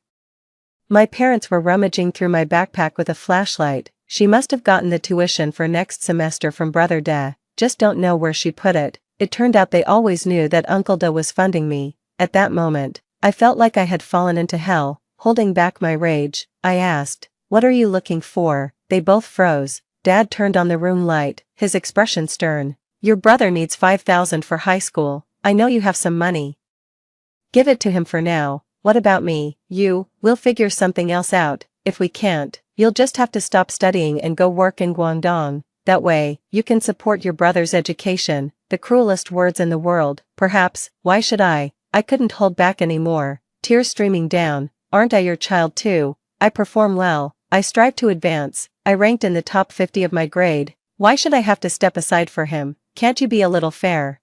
My parents were rummaging through my backpack with a flashlight. "She must have gotten the tuition for next semester from Brother De, just don't know where she put it." It turned out they always knew that Uncle De was funding me. At that moment, I felt like I had fallen into hell. Holding back my rage, I asked, "What are you looking for?" They both froze. Dad turned on the room light, his expression stern. "Your brother needs 5,000 for high school. I know you have some money. Give it to him for now." "What about me?" We'll figure something else out. If we can't, you'll just have to stop studying and go work in Guangdong. That way, you can support your brother's education." The cruelest words in the world, perhaps. Why should I? I couldn't hold back anymore, tears streaming down. "Aren't I your child too? I perform well, I strive to advance, I ranked in the top 50 of my grade. Why should I have to step aside for him? Can't you be a little fair?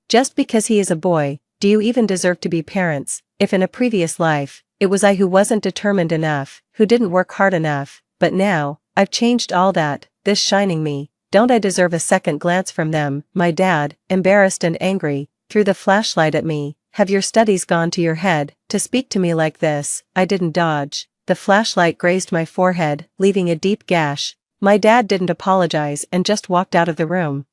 Just because he is a boy, do you even deserve to be parents? If in a previous life, it was I who wasn't determined enough, who didn't work hard enough, but now, I've changed all that. This shining me. Don't I deserve a second glance from them?" My dad, embarrassed and angry, threw the flashlight at me. "Have your studies gone to your head, to speak to me like this?" I didn't dodge. The flashlight grazed my forehead, leaving a deep gash. My dad didn't apologize and just walked out of the room.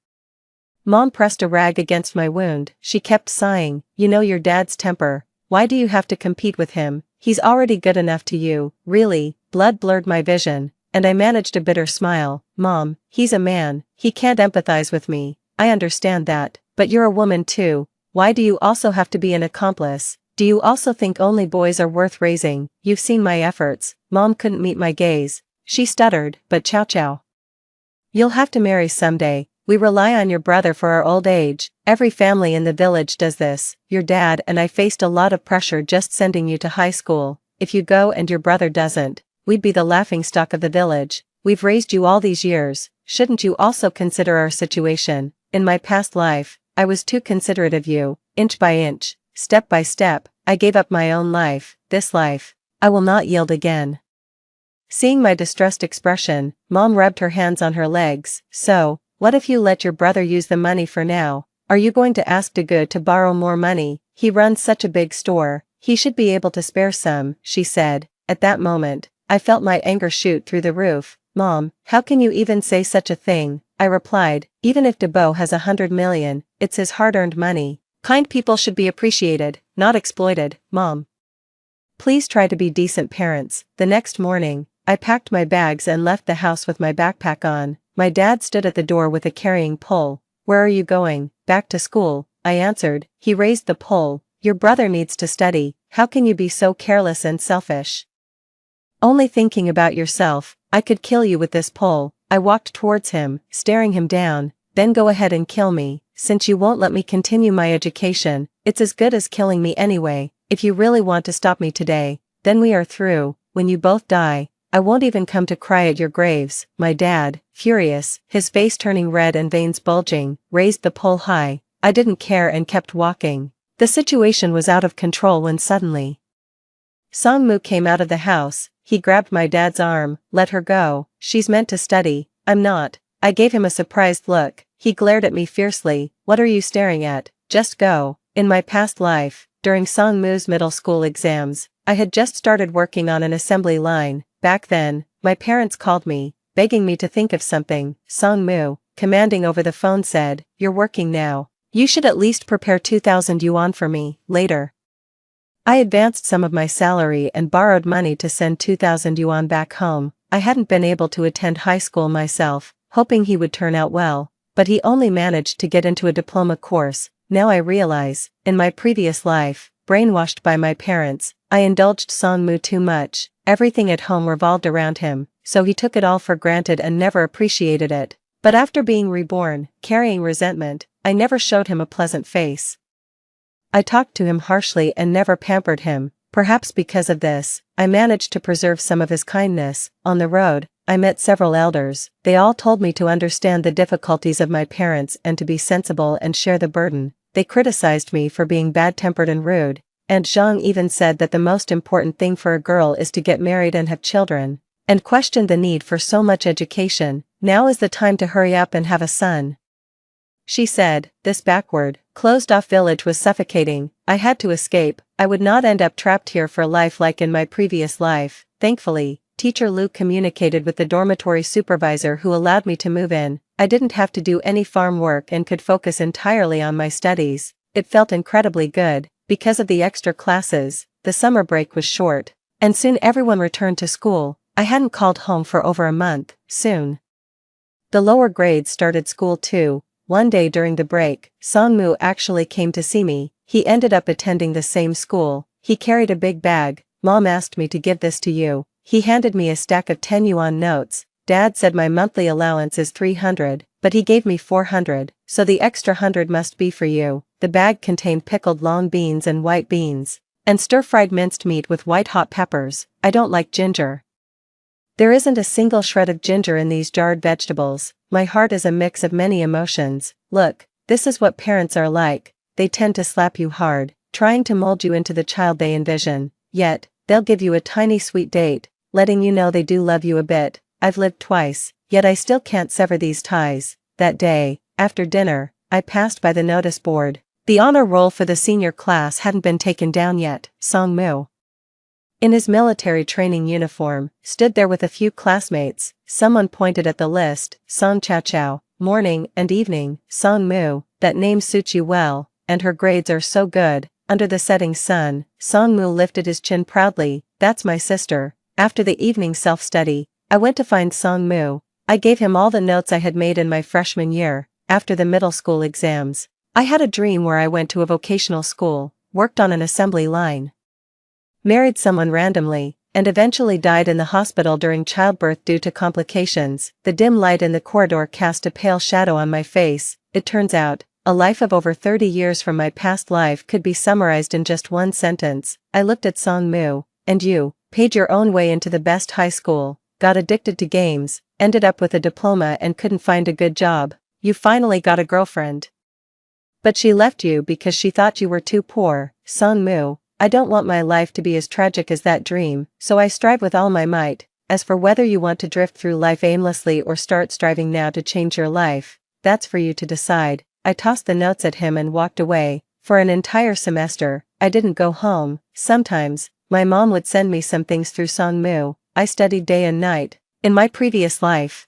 Mom pressed a rag against my wound. She kept sighing, "You know your dad's temper. Why do you have to compete with him? He's already good enough to you." Really, blood blurred my vision, and I managed a bitter smile. "Mom, he's a man, he can't empathize with me." "I understand that, but you're a woman too. Why do you also have to be an accomplice? Do you also think only boys are worth raising? You've seen my efforts." Mom couldn't meet my gaze. She stuttered, "But Chow Chow, you'll have to marry someday. We rely on your brother for our old age. Every family in the village does this. Your dad and I faced a lot of pressure just sending you to high school. If you go and your brother doesn't, we'd be the laughingstock of the village. We've raised you all these years. Shouldn't you also consider our situation? In my past life, I was too considerate of you. Inch by inch, step by step, I gave up my own life. This life, I will not yield again." Seeing my distressed expression, Mom rubbed her hands on her legs. "So, what if you let your brother use the money for now? Are you going to ask Dagu to borrow more money? He runs such a big store, he should be able to spare some," she said. At that moment, I felt my anger shoot through the roof. "Mom, how can you even say such a thing?" I replied. "Even if Debo has 100 million, it's his hard-earned money. Kind people should be appreciated, not exploited." "Mom, please try to be decent parents." The next morning, I packed my bags and left the house with my backpack on. My dad stood at the door with a carrying pole. "Where are you going?" "Back to school," I answered. He raised the pole. "Your brother needs to study. How can you be so careless and selfish? Only thinking about yourself. I could kill you with this pole." I walked towards him, staring him down. "Then go ahead and kill me. since you won't let me continue my education, it's as good as killing me anyway. If you really want to stop me today, then we are through. When you both die, I won't even come to cry at your graves." My dad, furious, his face turning red and veins bulging, raised the pole high. I didn't care and kept walking. The situation was out of control when suddenly Sang-moo came out of the house. He grabbed my dad's arm. "Let her go, she's meant to study." "I'm not." I gave him a surprised look. He glared at me fiercely. "What are you staring at? Just go." In my past life, during Sang-moo's middle school exams, I had just started working on an assembly line. Back then, my parents called me, begging me to think of something. Sang-moo, commanding over the phone, said, "You're working now. You should at least prepare 2,000 yuan for me, later." I advanced some of my salary and borrowed money to send 2,000 yuan back home. I hadn't been able to attend high school myself, hoping he would turn out well, but he only managed to get into a diploma course. Now I realize, in my previous life, brainwashed by my parents, I indulged Sang-moo too much. Everything at home revolved around him, so he took it all for granted and never appreciated it. But after being reborn, carrying resentment, I never showed him a pleasant face. I talked to him harshly and never pampered him. Perhaps because of this, I managed to preserve some of his kindness. On the road, I met several elders. They all told me to understand the difficulties of my parents and to be sensible and share the burden. They criticized me for being bad-tempered and rude, and Zhang even said that the most important thing for a girl is to get married and have children, and questioned the need for so much education. "Now is the time to hurry up and have a son," she said. This backward, closed-off village was suffocating. I had to escape. I would not end up trapped here for life like in my previous life. Thankfully, Teacher Luke communicated with the dormitory supervisor who allowed me to move in. I didn't have to do any farm work and could focus entirely on my studies. It felt incredibly good. Because of the extra classes, the summer break was short, and soon everyone returned to school. I hadn't called home for over a month. Soon the lower grades started school too. One day during the break, Sang-moo actually came to see me. He ended up attending the same school. He carried a big bag. "Mom asked me to give this to you." He handed me a stack of 10 yuan notes. "Dad said my monthly allowance is 300, but he gave me 400, so the extra 100 must be for you." The bag contained pickled long beans and white beans, and stir-fried minced meat with white hot peppers. I don't like ginger. There isn't a single shred of ginger in these jarred vegetables. My heart is a mix of many emotions. Look, this is what parents are like. They tend to slap you hard, trying to mold you into the child they envision. Yet, they'll give you a tiny sweet date, letting you know they do love you a bit. I've lived twice, yet I still can't sever these ties. That day, after dinner, I passed by the notice board. The honor roll for the senior class hadn't been taken down yet. Sang-moo, in his military training uniform, stood there with a few classmates. Someone pointed at the list. "Song Chao, morning and evening." "Sang-moo, that name suits you well, and her grades are so good." Under the setting sun, Sang-moo lifted his chin proudly. "That's my sister." After the evening self-study, I went to find Sang-moo. I gave him all the notes I had made in my freshman year. After the middle school exams, I had a dream where I went to a vocational school, worked on an assembly line, married someone randomly, and eventually died in the hospital during childbirth due to complications. The dim light in the corridor cast a pale shadow on my face. It turns out, a life of over 30 years from my past life could be summarized in just one sentence. I looked at Sang-moo. "And you, paid your own way into the best high school, got addicted to games, ended up with a diploma and couldn't find a good job. You finally got a girlfriend, but she left you because she thought you were too poor." Sang-moo, I don't want my life to be as tragic as that dream, so I strive with all my might. As for whether you want to drift through life aimlessly or start striving now to change your life, that's for you to decide. I tossed the notes at him and walked away. For an entire semester, I didn't go home. Sometimes, my mom would send me some things through Sang-moo. I studied day and night. In my previous life,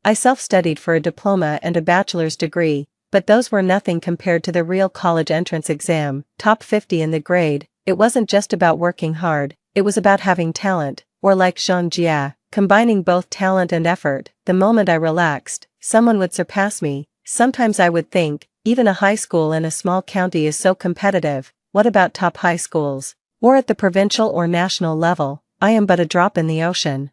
I self-studied for a diploma and a bachelor's degree, but those were nothing compared to the real college entrance exam, top 50 in the grade. It wasn't just about working hard, it was about having talent, or like Zhang Jia, combining both talent and effort. The moment I relaxed, someone would surpass me. Sometimes I would think, even a high school in a small county is so competitive, what about top high schools? Or at the provincial or national level, I am but a drop in the ocean.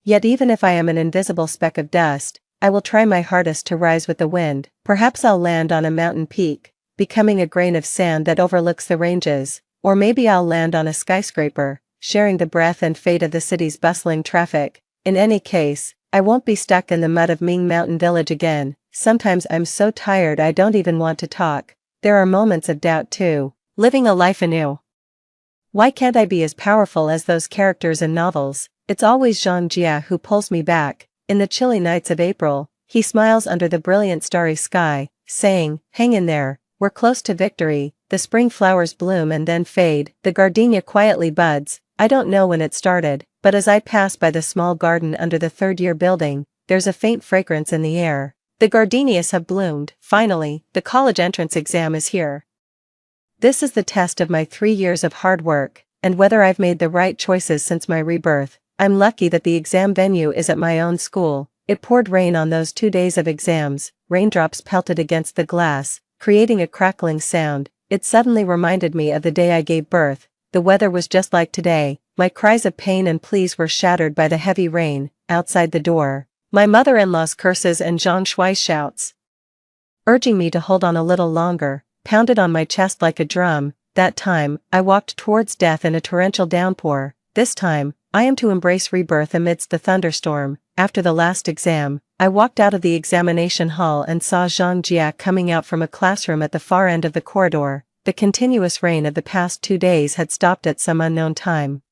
Yet even if I am an invisible speck of dust, I will try my hardest to rise with the wind. Perhaps I'll land on a mountain peak, becoming a grain of sand that overlooks the ranges, or maybe I'll land on a skyscraper, sharing the breath and fate of the city's bustling traffic. In any case, I won't be stuck in the mud of Ming Mountain Village again. Sometimes I'm so tired I don't even want to talk. There are moments of doubt too, living a life anew. Why can't I be as powerful as those characters in novels? It's always Zhang Jia who pulls me back. In the chilly nights of April, he smiles under the brilliant starry sky, saying, "Hang in there, we're close to victory." The spring flowers bloom and then fade, the gardenia quietly buds. I don't know when it started, but as I pass by the small garden under the third-year building, there's a faint fragrance in the air. The gardenias have bloomed. Finally, the college entrance exam is here. This is the test of my 3 years of hard work, and whether I've made the right choices since my rebirth. I'm lucky that the exam venue is at my own school. It poured rain on those 2 days of exams. Raindrops pelted against the glass, creating a crackling sound. It suddenly reminded me of the day I gave birth. The weather was just like today. My cries of pain and pleas were shattered by the heavy rain. Outside the door, my mother-in-law's curses and Zhang Shuai's shouts, urging me to hold on a little longer, pounded on my chest like a drum. That time, I walked towards death in a torrential downpour. This time, I am to embrace rebirth amidst the thunderstorm. After the last exam, I walked out of the examination hall and saw Zhang Jia coming out from a classroom at the far end of the corridor. The continuous rain of the past 2 days had stopped at some unknown time.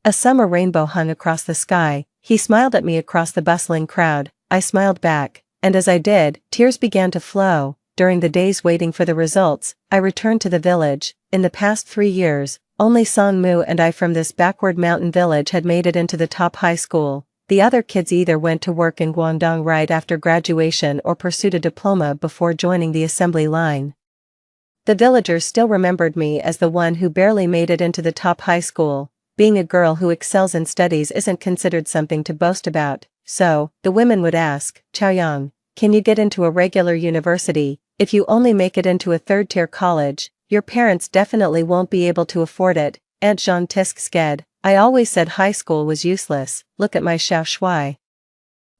A summer rainbow hung across the sky. He smiled at me across the bustling crowd. I smiled back, and as I did, tears began to flow. During the days waiting for the results, I returned to the village. In the past 3 years, only Song Mu and I from this backward mountain village had made it into the top high school. The other kids either went to work in Guangdong right after graduation or pursued a diploma before joining the assembly line. The villagers still remembered me as the one who barely made it into the top high school. Being a girl who excels in studies isn't considered something to boast about, so, the women would ask, "Chaoyang, can you get into a regular university? If you only make it into a third-tier college, your parents definitely won't be able to afford it." Aunt Zhang Tisk sked. I always said high school was useless. Look at my Xiao Shuai.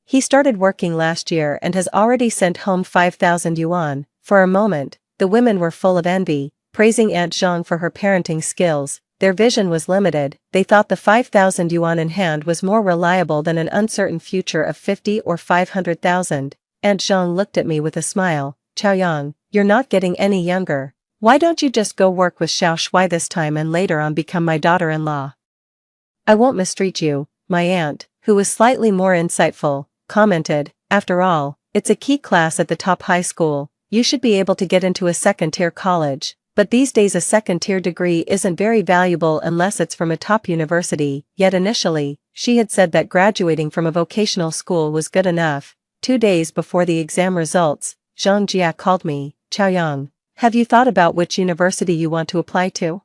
He started working last year and has already sent home 5,000 yuan. For a moment, the women were full of envy, praising Aunt Zhang for her parenting skills. Their vision was limited. They thought the 5,000 yuan in hand was more reliable than an uncertain future of 50 or 500,000. Aunt Zhang looked at me with a smile. "Chaoyang, you're not getting any younger. Why don't you just go work with Xiao Shuai this time and later on become my daughter-in-law?" "I won't mistreat you," my aunt, who was slightly more insightful, commented. "After all, it's a key class at the top high school. You should be able to get into a second-tier college. But these days a second-tier degree isn't very valuable unless it's from a top university." Yet initially, she had said that graduating from a vocational school was good enough. 2 days before the exam results, Zhang Jia called me. "Chaoyang, have you thought about which university you want to apply to?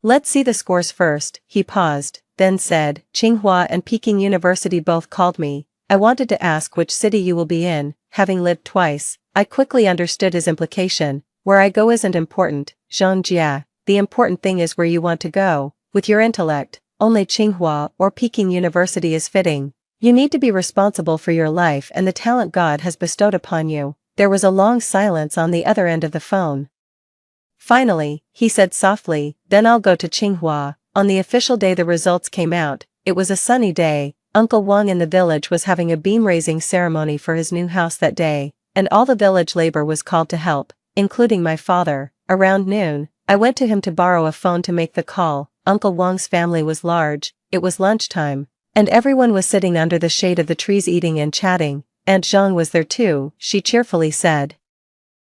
Let's see the scores first." He paused, then said, "Tsinghua and Peking University both called me. I wanted to ask which city you will be in." Having lived twice, I quickly understood his implication. Where I go isn't important, Zhang Jia. The important thing is where you want to go. With your intellect, only Tsinghua or Peking University is fitting. You need to be responsible for your life and the talent God has bestowed upon you. There was a long silence on the other end of the phone. Finally, he said softly, "Then I'll go to Tsinghua." On the official day the results came out. It was a sunny day. Uncle Wang in the village was having a beam-raising ceremony for his new house that day, and all the village labor was called to help, including my father. Around noon, I went to him to borrow a phone to make the call. Uncle Wang's family was large. It was lunchtime, and everyone was sitting under the shade of the trees eating and chatting. Aunt Zhang was there too. She cheerfully said,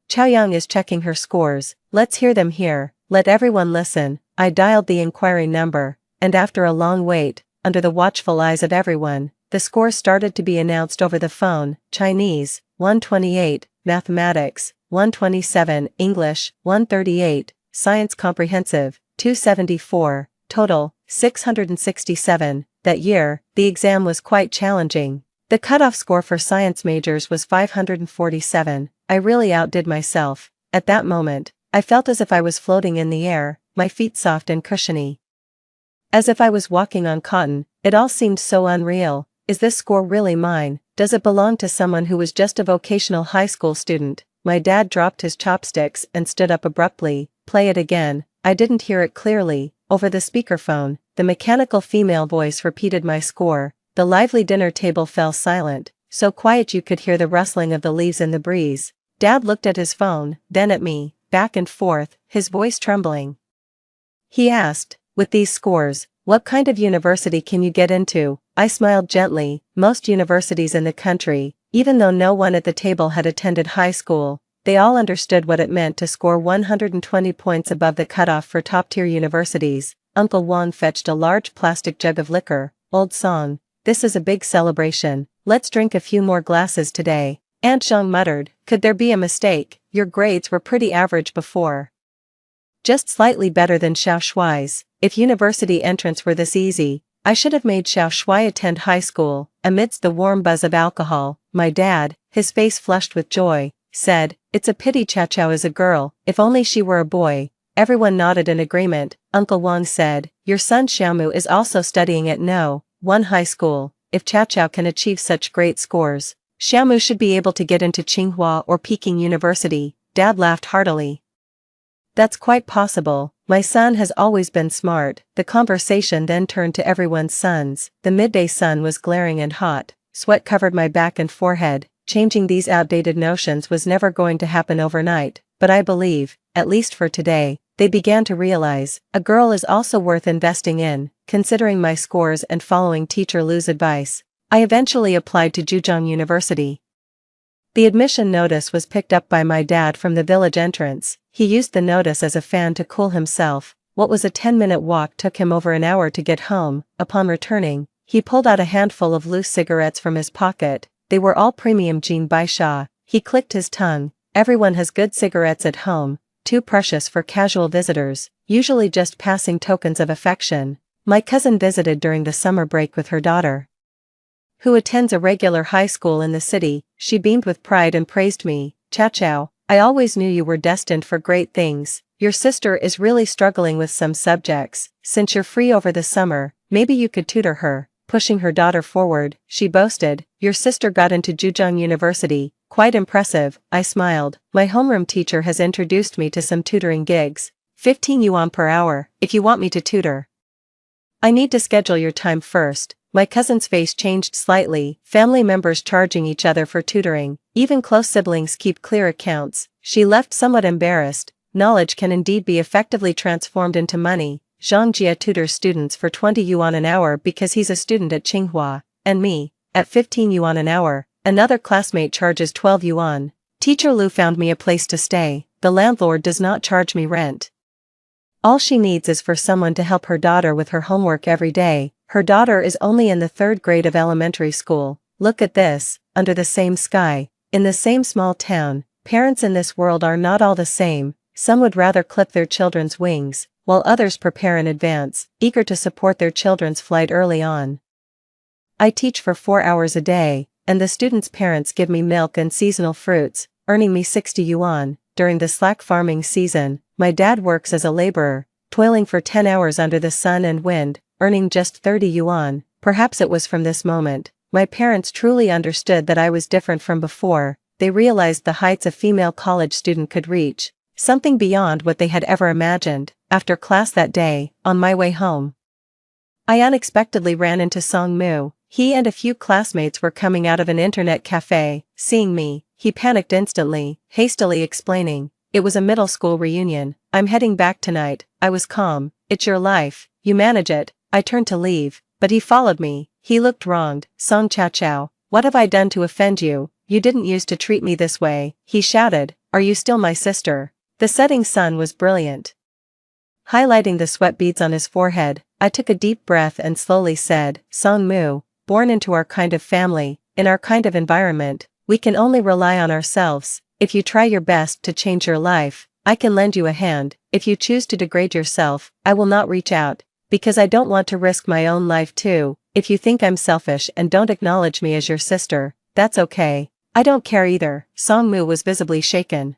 "Chaoyang is checking her scores. Let's hear them here. Let everyone listen." I dialed the inquiry number, and after a long wait, under the watchful eyes of everyone, the scores started to be announced over the phone. Chinese, 128, Mathematics, 127, English, 138, Science Comprehensive, 274, total, 667. That year, the exam was quite challenging. The cutoff score for science majors was 547. I really outdid myself. At that moment, I felt as if I was floating in the air, my feet soft and cushiony. As if I was walking on cotton. It all seemed so unreal. is this score really mine? Does it belong to someone who was just a vocational high school student? My dad dropped his chopsticks and stood up abruptly. Play it again. I didn't hear it clearly. Over the speakerphone, the mechanical female voice repeated my score. The lively dinner table fell silent, so quiet you could hear the rustling of the leaves in the breeze. Dad looked at his phone, then at me, back and forth, his voice trembling. He asked, with these scores, what kind of university can you get into? I smiled gently. Most universities in the country, even though no one at the table had attended high school, they all understood what it meant to score 120 points above the cutoff for top-tier universities. Uncle Juan fetched a large plastic jug of liquor. Old song. This is a big celebration. Let's drink a few more glasses today. Aunt Zhang muttered, could there be a mistake? Your grades were pretty average before. Just slightly better than Xiao Shuai's. If university entrance were this easy, I should have made Xiao Shuai attend high school. Amidst the warm buzz of alcohol, my dad, his face flushed with joy, said, it's a pity Chao is a girl, if only she were a boy. Everyone nodded in agreement. Uncle Wang said, your son Xiaomu is also studying at No. 1 high school. If Chao can achieve such great scores, Xiaomu should be able to get into Tsinghua or Peking University. Dad laughed heartily. That's quite possible. My son has always been smart. The conversation then turned to everyone's sons. The midday sun was glaring and hot. Sweat covered my back and forehead. Changing these outdated notions was never going to happen overnight, but I believe, at least for today, they began to realize, a girl is also worth investing in. Considering my scores and following teacher Lu's advice, I eventually applied to Zhejiang University. The admission notice was picked up by my dad from the village entrance. He used the notice as a fan to cool himself. What was a 10-minute walk took him over an hour to get home. Upon returning, he pulled out a handful of loose cigarettes from his pocket. They were all premium Jean Baisha. He clicked his tongue. Everyone has good cigarettes at home, too precious for casual visitors, usually just passing tokens of affection. My cousin visited during the summer break with her daughter, who attends a regular high school in the city. She beamed with pride and praised me. Chao, I always knew you were destined for great things. Your sister is really struggling with some subjects. Since you're free over the summer, maybe you could tutor her. Pushing her daughter forward, she boasted, your sister got into Zhejiang University. Quite impressive. I smiled. My homeroom teacher has introduced me to some tutoring gigs. 15 yuan per hour, if you want me to tutor. I need to schedule your time first. My cousin's face changed slightly. Family members charging each other for tutoring. Even close siblings keep clear accounts. She left somewhat embarrassed. Knowledge can indeed be effectively transformed into money. Zhang Jia tutors students for 20 yuan an hour because he's a student at Tsinghua, and me, at 15 yuan an hour. Another classmate charges 12 yuan. Teacher Lu found me a place to stay. The landlord does not charge me rent. All she needs is for someone to help her daughter with her homework every day. Her daughter is only in the 3rd grade of elementary school. Look at this, under the same sky, in the same small town, parents in this world are not all the same. Some would rather clip their children's wings, while others prepare in advance, eager to support their children's flight early on. I teach for 4 hours a day, and the students' parents give me milk and seasonal fruits, earning me 60 yuan. During the slack farming season, my dad works as a laborer, toiling for 10 hours under the sun and wind, earning just 30 yuan. Perhaps it was from this moment, my parents truly understood that I was different from before. They realized the heights a female college student could reach, something beyond what they had ever imagined. After class that day, on my way home, I unexpectedly ran into Song Mu. He and a few classmates were coming out of an internet cafe. Seeing me, he panicked instantly, hastily explaining, it was a middle school reunion. I'm heading back tonight. I was calm. It's your life, you manage it. I turned to leave, but he followed me. He looked wronged. Song Chao, what have I done to offend you? You didn't used to treat me this way, he shouted. Are you still my sister? The setting sun was brilliant, highlighting the sweat beads on his forehead. I took a deep breath and slowly said, Song Mu, born into our kind of family, in our kind of environment, we can only rely on ourselves. If you try your best to change your life, I can lend you a hand. If you choose to degrade yourself, I will not reach out, because I don't want to risk my own life too. If you think I'm selfish and don't acknowledge me as your sister, that's okay. I don't care either. Song Mu was visibly shaken.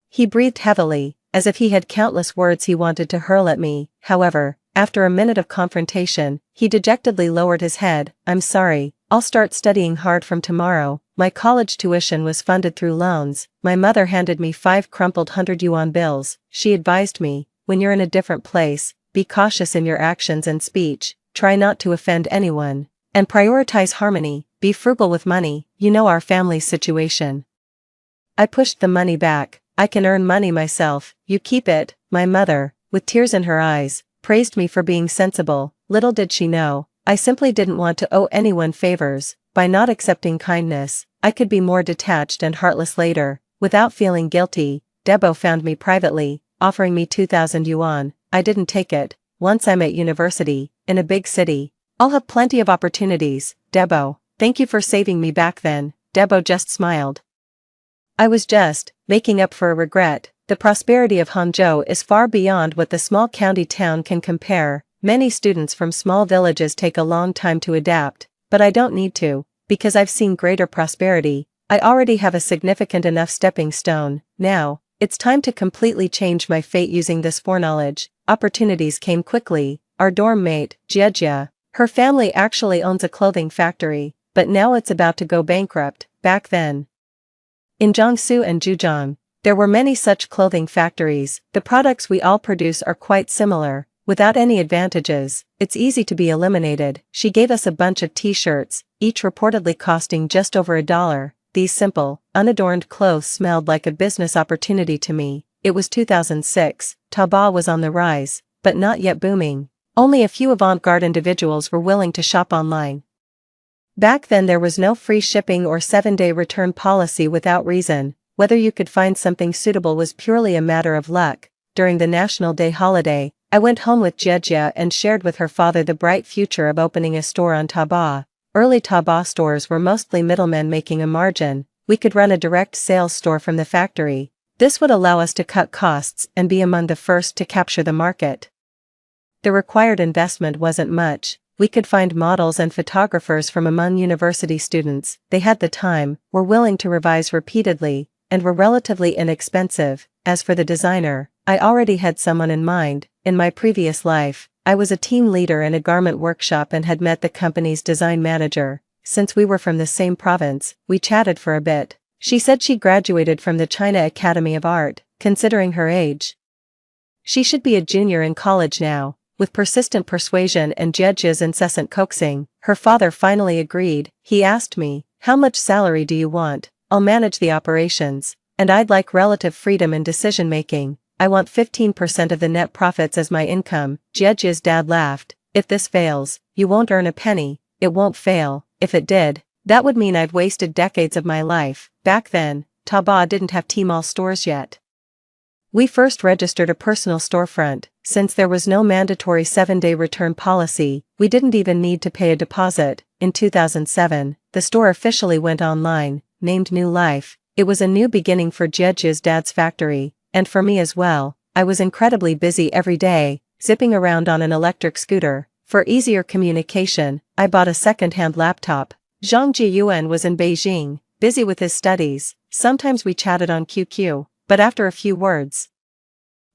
He breathed heavily, as if he had countless words he wanted to hurl at me. However, after a minute of confrontation, he dejectedly lowered his head. I'm sorry, I'll start studying hard from tomorrow. My college tuition was funded through loans. My mother handed me 5 crumpled 100 yuan bills. She advised me, when you're in a different place, be cautious in your actions and speech, try not to offend anyone, and prioritize harmony, be frugal with money, you know our family's situation. I pushed the money back. I can earn money myself, you keep it. My mother, with tears in her eyes, praised me for being sensible. Little did she know, I simply didn't want to owe anyone favors. By not accepting kindness, I could be more detached and heartless later. Without feeling guilty, Debo found me privately, offering me 2,000 yuan. I didn't take it. Once I'm at university, in a big city, I'll have plenty of opportunities. Debo, thank you for saving me back then. Debo just smiled. I was just making up for a regret. The prosperity of Hangzhou is far beyond what the small county town can compare. Many students from small villages take a long time to adapt, but I don't need to, because I've seen greater prosperity. I already have a significant enough stepping stone. Now, it's time to completely change my fate using this foreknowledge. Opportunities came quickly. Our dorm mate, Jia, her family actually owns a clothing factory, but now it's about to go bankrupt. Back then, in Jiangsu and Zhejiang, there were many such clothing factories. The products we all produce are quite similar. Without any advantages, it's easy to be eliminated. She gave us a bunch of t-shirts, each reportedly costing just over $1. These simple, unadorned clothes smelled like a business opportunity to me. It was 2006, Taobao was on the rise, but not yet booming. Only a few avant-garde individuals were willing to shop online. Back then there was no free shipping or 7-day return policy without reason. Whether you could find something suitable was purely a matter of luck. During the National Day holiday, I went home with Jia and shared with her father the bright future of opening a store on Taobao. Early Taobao stores were mostly middlemen making a margin. We could run a direct sales store from the factory. This would allow us to cut costs and be among the first to capture the market. The required investment wasn't much. We could find models and photographers from among university students. They had the time, were willing to revise repeatedly, and were relatively inexpensive. As for the designer, I already had someone in mind. In my previous life, I was a team leader in a garment workshop and had met the company's design manager. Since we were from the same province, we chatted for a bit. She said she graduated from the China Academy of Art. Considering her age, she should be a junior in college now. With persistent persuasion and Jia's incessant coaxing, her father finally agreed. He asked me, "How much salary do you want?" "I'll manage the operations, and I'd like relative freedom in decision-making. I want 15% of the net profits as my income." Jia's dad laughed. "If this fails, you won't earn a penny." "It won't fail. If it did, that would mean I've wasted decades of my life." Back then, Taobao didn't have Tmall stores yet. We first registered a personal storefront. Since there was no mandatory 7-day return policy, we didn't even need to pay a deposit. In 2007, the store officially went online, named New Life. It was a new beginning for Jia's dad's factory, and for me as well. I was incredibly busy every day, zipping around on an electric scooter. For easier communication, I bought a second-hand laptop. Zhang Jiyuan was in Beijing, busy with his studies. Sometimes we chatted on QQ, but after a few words,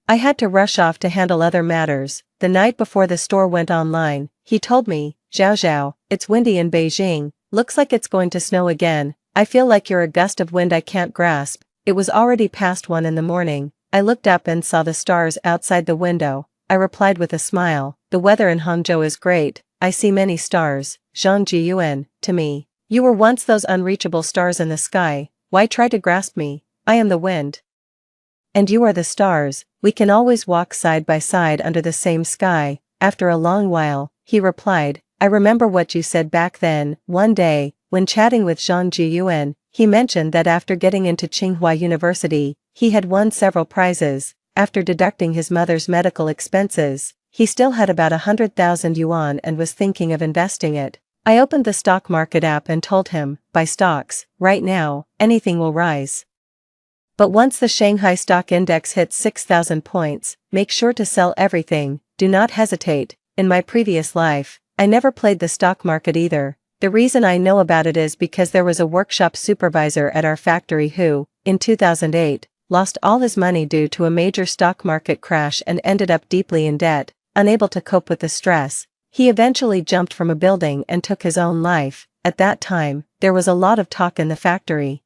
I had to rush off to handle other matters. The night before the store went online, he told me, "Zhao, it's windy in Beijing, looks like it's going to snow again. I feel like you're a gust of wind I can't grasp." It was already past 1 in the morning. I looked up and saw the stars outside the window. I replied with a smile, "The weather in Hangzhou is great. I see many stars." Zhang Jiyuan, to me, "You were once those unreachable stars in the sky. Why try to grasp me? I am the wind, and you are the stars. We can always walk side by side under the same sky." After a long while, he replied, "I remember what you said back then." One day, when chatting with Zhang Jiyuan, he mentioned that after getting into Tsinghua University, he had won several prizes. After deducting his mother's medical expenses, he still had about 100,000 yuan and was thinking of investing it. I opened the stock market app and told him, "Buy stocks. Right now, anything will rise. But once the Shanghai Stock Index hits 6,000 points, make sure to sell everything. Do not hesitate." In my previous life, I never played the stock market either. The reason I know about it is because there was a workshop supervisor at our factory who, in 2008, lost all his money due to a major stock market crash and ended up deeply in debt. Unable to cope with the stress, he eventually jumped from a building and took his own life. at that time, there was a lot of talk in the factory.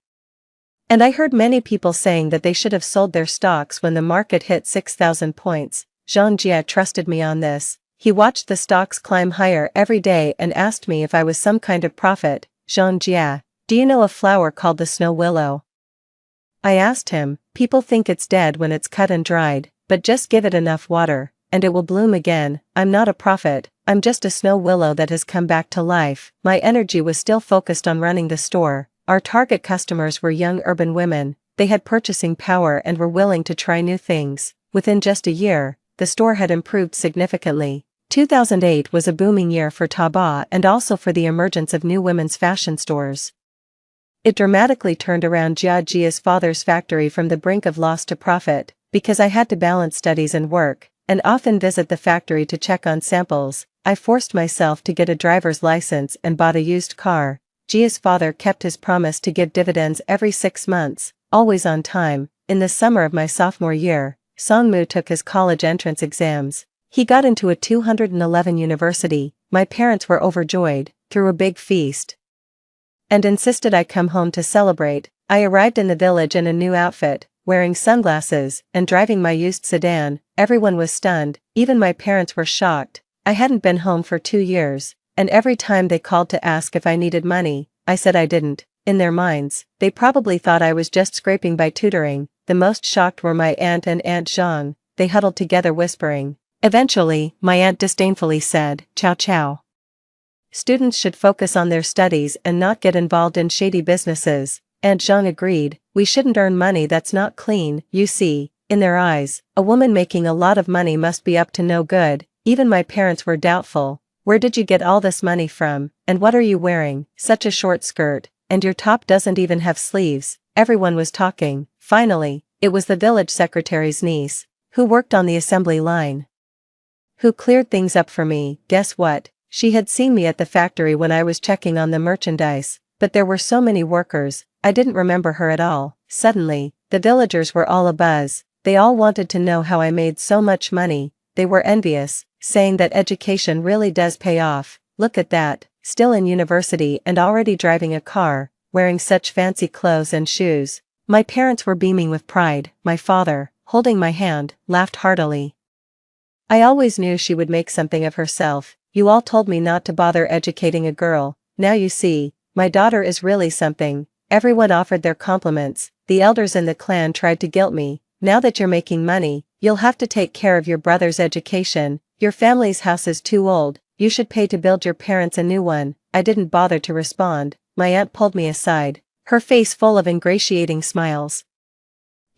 And I heard many people saying that they should have sold their stocks when the market hit 6,000 points. Jean Jia trusted me on this. He watched the stocks climb higher every day and asked me if I was some kind of prophet. Jean Jia, do you know a flower called the snow willow? I asked him. People think it's dead when it's cut and dried, but just give it enough water, and it will bloom again. I'm not a prophet, I'm just a snow willow that has come back to life. My energy was still focused on running the store. Our target customers were young urban women. They had purchasing power and were willing to try new things. Within just a year, the store had improved significantly. 2008 was a booming year for Taobao and also for the emergence of new women's fashion stores. It dramatically turned around Jia Jia's father's factory from the brink of loss to profit, because I had to balance studies and work, and often visit the factory to check on samples. I forced myself to get a driver's license and bought a used car. Jia's father kept his promise to give dividends every 6 months, always on time. In the summer of my sophomore year, Songmu took his college entrance exams. He got into a 211 university. My parents were overjoyed, threw a big feast, and insisted I come home to celebrate. I arrived in the village in a new outfit, wearing sunglasses, and driving my used sedan. Everyone was stunned, even my parents were shocked. I hadn't been home for 2 years, and every time they called to ask if I needed money, I said I didn't. In their minds, they probably thought I was just scraping by tutoring. The most shocked were my aunt and Aunt Zhang. They huddled together whispering. Eventually, my aunt disdainfully said, "Chow chow. Students should focus on their studies and not get involved in shady businesses." Aunt Zhang agreed. "We shouldn't earn money that's not clean, you see." In their eyes, a woman making a lot of money must be up to no good. Even my parents were doubtful. "Where did you get all this money from, and what are you wearing? Such a short skirt, and your top doesn't even have sleeves." Everyone was talking. Finally, it was the village secretary's niece, who worked on the assembly line, who cleared things up for me. Guess what? She had seen me at the factory when I was checking on the merchandise, but there were so many workers, I didn't remember her at all. Suddenly, the villagers were all abuzz. They all wanted to know how I made so much money. They were envious, saying that education really does pay off. Look at that, still in university and already driving a car, wearing such fancy clothes and shoes. My parents were beaming with pride. My father, holding my hand, laughed heartily. "I always knew she would make something of herself. You all told me not to bother educating a girl. Now you see, my daughter is really something." Everyone offered their compliments. The elders in the clan tried to guilt me. "Now that you're making money, you'll have to take care of your brother's education. Your family's house is too old. You should pay to build your parents a new one." I didn't bother to respond. My aunt pulled me aside, her face full of ingratiating smiles.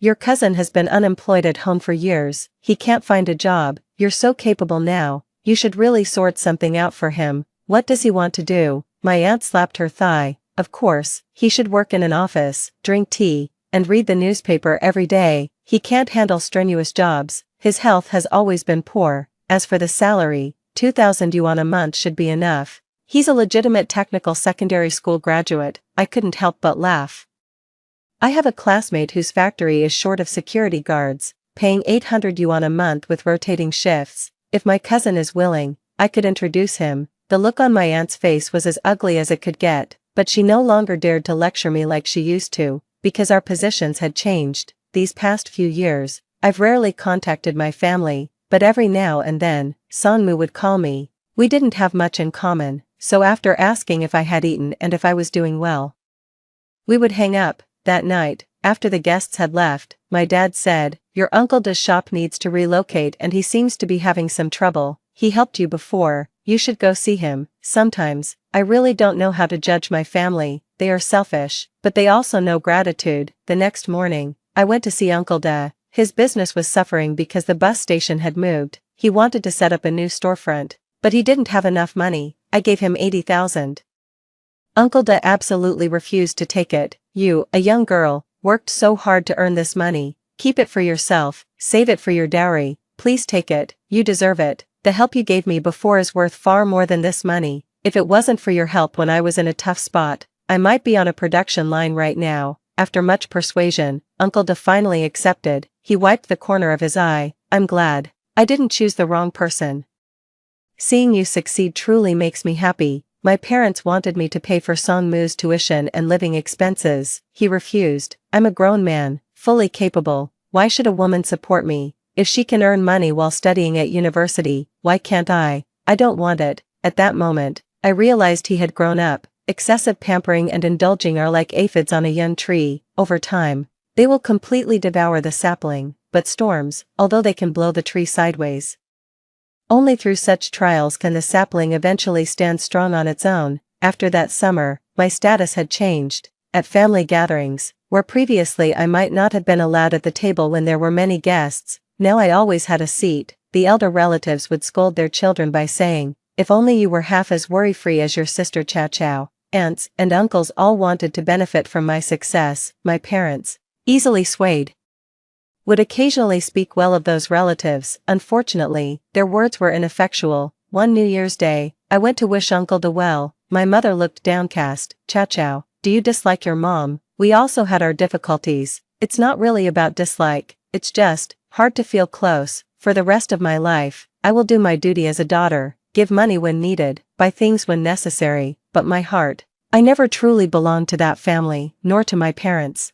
"Your cousin has been unemployed at home for years. He can't find a job. You're so capable now. You should really sort something out for him. What does he want to do?" My aunt slapped her thigh. "Of course, he should work in an office, drink tea, and read the newspaper every day. He can't handle strenuous jobs. His health has always been poor. As for the salary, 2,000 yuan a month should be enough. He's a legitimate technical secondary school graduate." I couldn't help but laugh. "I have a classmate whose factory is short of security guards, paying 800 yuan a month with rotating shifts. If my cousin is willing, I could introduce him." The look on my aunt's face was as ugly as it could get, but she no longer dared to lecture me like she used to, because our positions had changed. These past few years, I've rarely contacted my family, but every now and then, Songmu would call me. We didn't have much in common, so after asking if I had eaten and if I was doing well, we would hang up. That night, after the guests had left, my dad said, "Your Uncle Da's shop needs to relocate and he seems to be having some trouble. He helped you before, you should go see him." Sometimes, I really don't know how to judge my family. They are selfish, but they also know gratitude. The next morning, I went to see Uncle Da. His business was suffering because the bus station had moved. He wanted to set up a new storefront, but he didn't have enough money. I gave him 80,000. Uncle Da absolutely refused to take it. "You, a young girl, worked so hard to earn this money. Keep it for yourself, save it for your dowry. Please take it, you deserve it. The help you gave me before is worth far more than this money. If it wasn't for your help when I was in a tough spot, I might be on a production line right now." After much persuasion, Uncle Da finally accepted. He wiped the corner of his eye. "I'm glad. I didn't choose the wrong person. Seeing you succeed truly makes me happy." My parents wanted me to pay for Song Mu's tuition and living expenses. He refused. I'm a grown man, fully capable. Why should a woman support me? If she can earn money while studying at university, why can't I? I don't want it. At that moment, I realized he had grown up. Excessive pampering and indulging are like aphids on a young tree. Over time, they will completely devour the sapling, but storms, although they can blow the tree sideways. Only through such trials can the sapling eventually stand strong on its own. After that summer, my status had changed. At family gatherings, where previously I might not have been allowed at the table when there were many guests, now I always had a seat. The elder relatives would scold their children by saying, "If only you were half as worry-free as your sister Chow Chow." Aunts and uncles all wanted to benefit from my success. My parents, easily swayed, would occasionally speak well of those relatives. Unfortunately, their words were ineffectual. One New Year's Day, I went to wish Uncle De well. My mother looked downcast. "Chow Chow, do you dislike your mom?" "We also had our difficulties. It's not really about dislike, it's just hard to feel close. For the rest of my life, I will do my duty as a daughter, give money when needed, buy things when necessary, but my heart, I never truly belonged to that family, nor to my parents."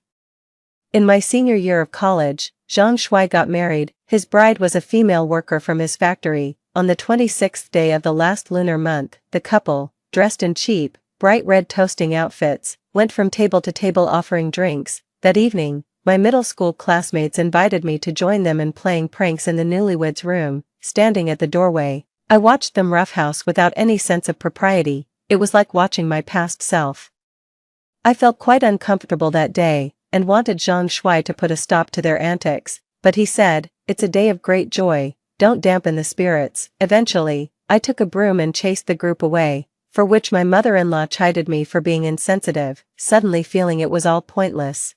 In my senior year of college, Zhang Shuai got married. His bride was a female worker from his factory. On the 26th day of the last lunar month, the couple, dressed in cheap, bright red toasting outfits, went from table to table offering drinks. That evening, my middle school classmates invited me to join them in playing pranks in the newlyweds' room. Standing at the doorway, I watched them roughhouse without any sense of propriety. It was like watching my past self. I felt quite uncomfortable that day, and wanted Zhang Shuai to put a stop to their antics, but he said, "It's a day of great joy, don't dampen the spirits." Eventually, I took a broom and chased the group away, for which my mother-in-law chided me for being insensitive, suddenly feeling it was all pointless.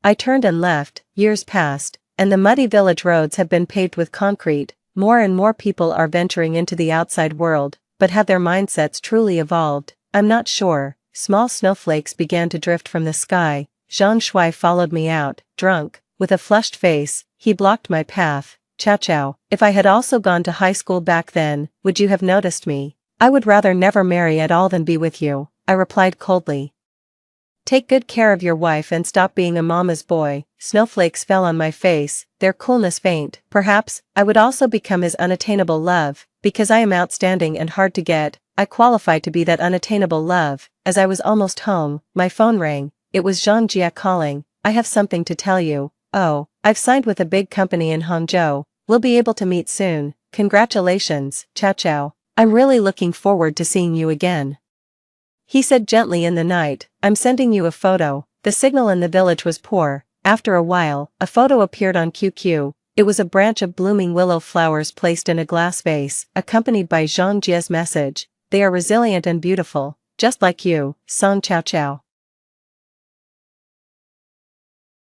I turned and left. Years passed, and the muddy village roads have been paved with concrete. More and more people are venturing into the outside world, but have their mindsets truly evolved? I'm not sure. Small snowflakes began to drift from the sky. Zhang Shuai followed me out, drunk, with a flushed face. He blocked my path. "Chow Chow, if I had also gone to high school back then, would you have noticed me?" "I would rather never marry at all than be with you," I replied coldly. "Take good care of your wife and stop being a mama's boy." Snowflakes fell on my face, their coolness faint. Perhaps, I would also become his unattainable love, because I am outstanding and hard to get. I qualify to be that unattainable love. As I was almost home, my phone rang. It was Zhang Jia calling. "I have something to tell you." "Oh, I've signed with a big company in Hangzhou. We'll be able to meet soon." "Congratulations, Chow Chow. I'm really looking forward to seeing you again," he said gently in the night. "I'm sending you a photo." The signal in the village was poor. After a while, a photo appeared on QQ. It was a branch of blooming willow flowers placed in a glass vase, accompanied by Zhang Jia's message, "They are resilient and beautiful, just like you, Song Chow Chow."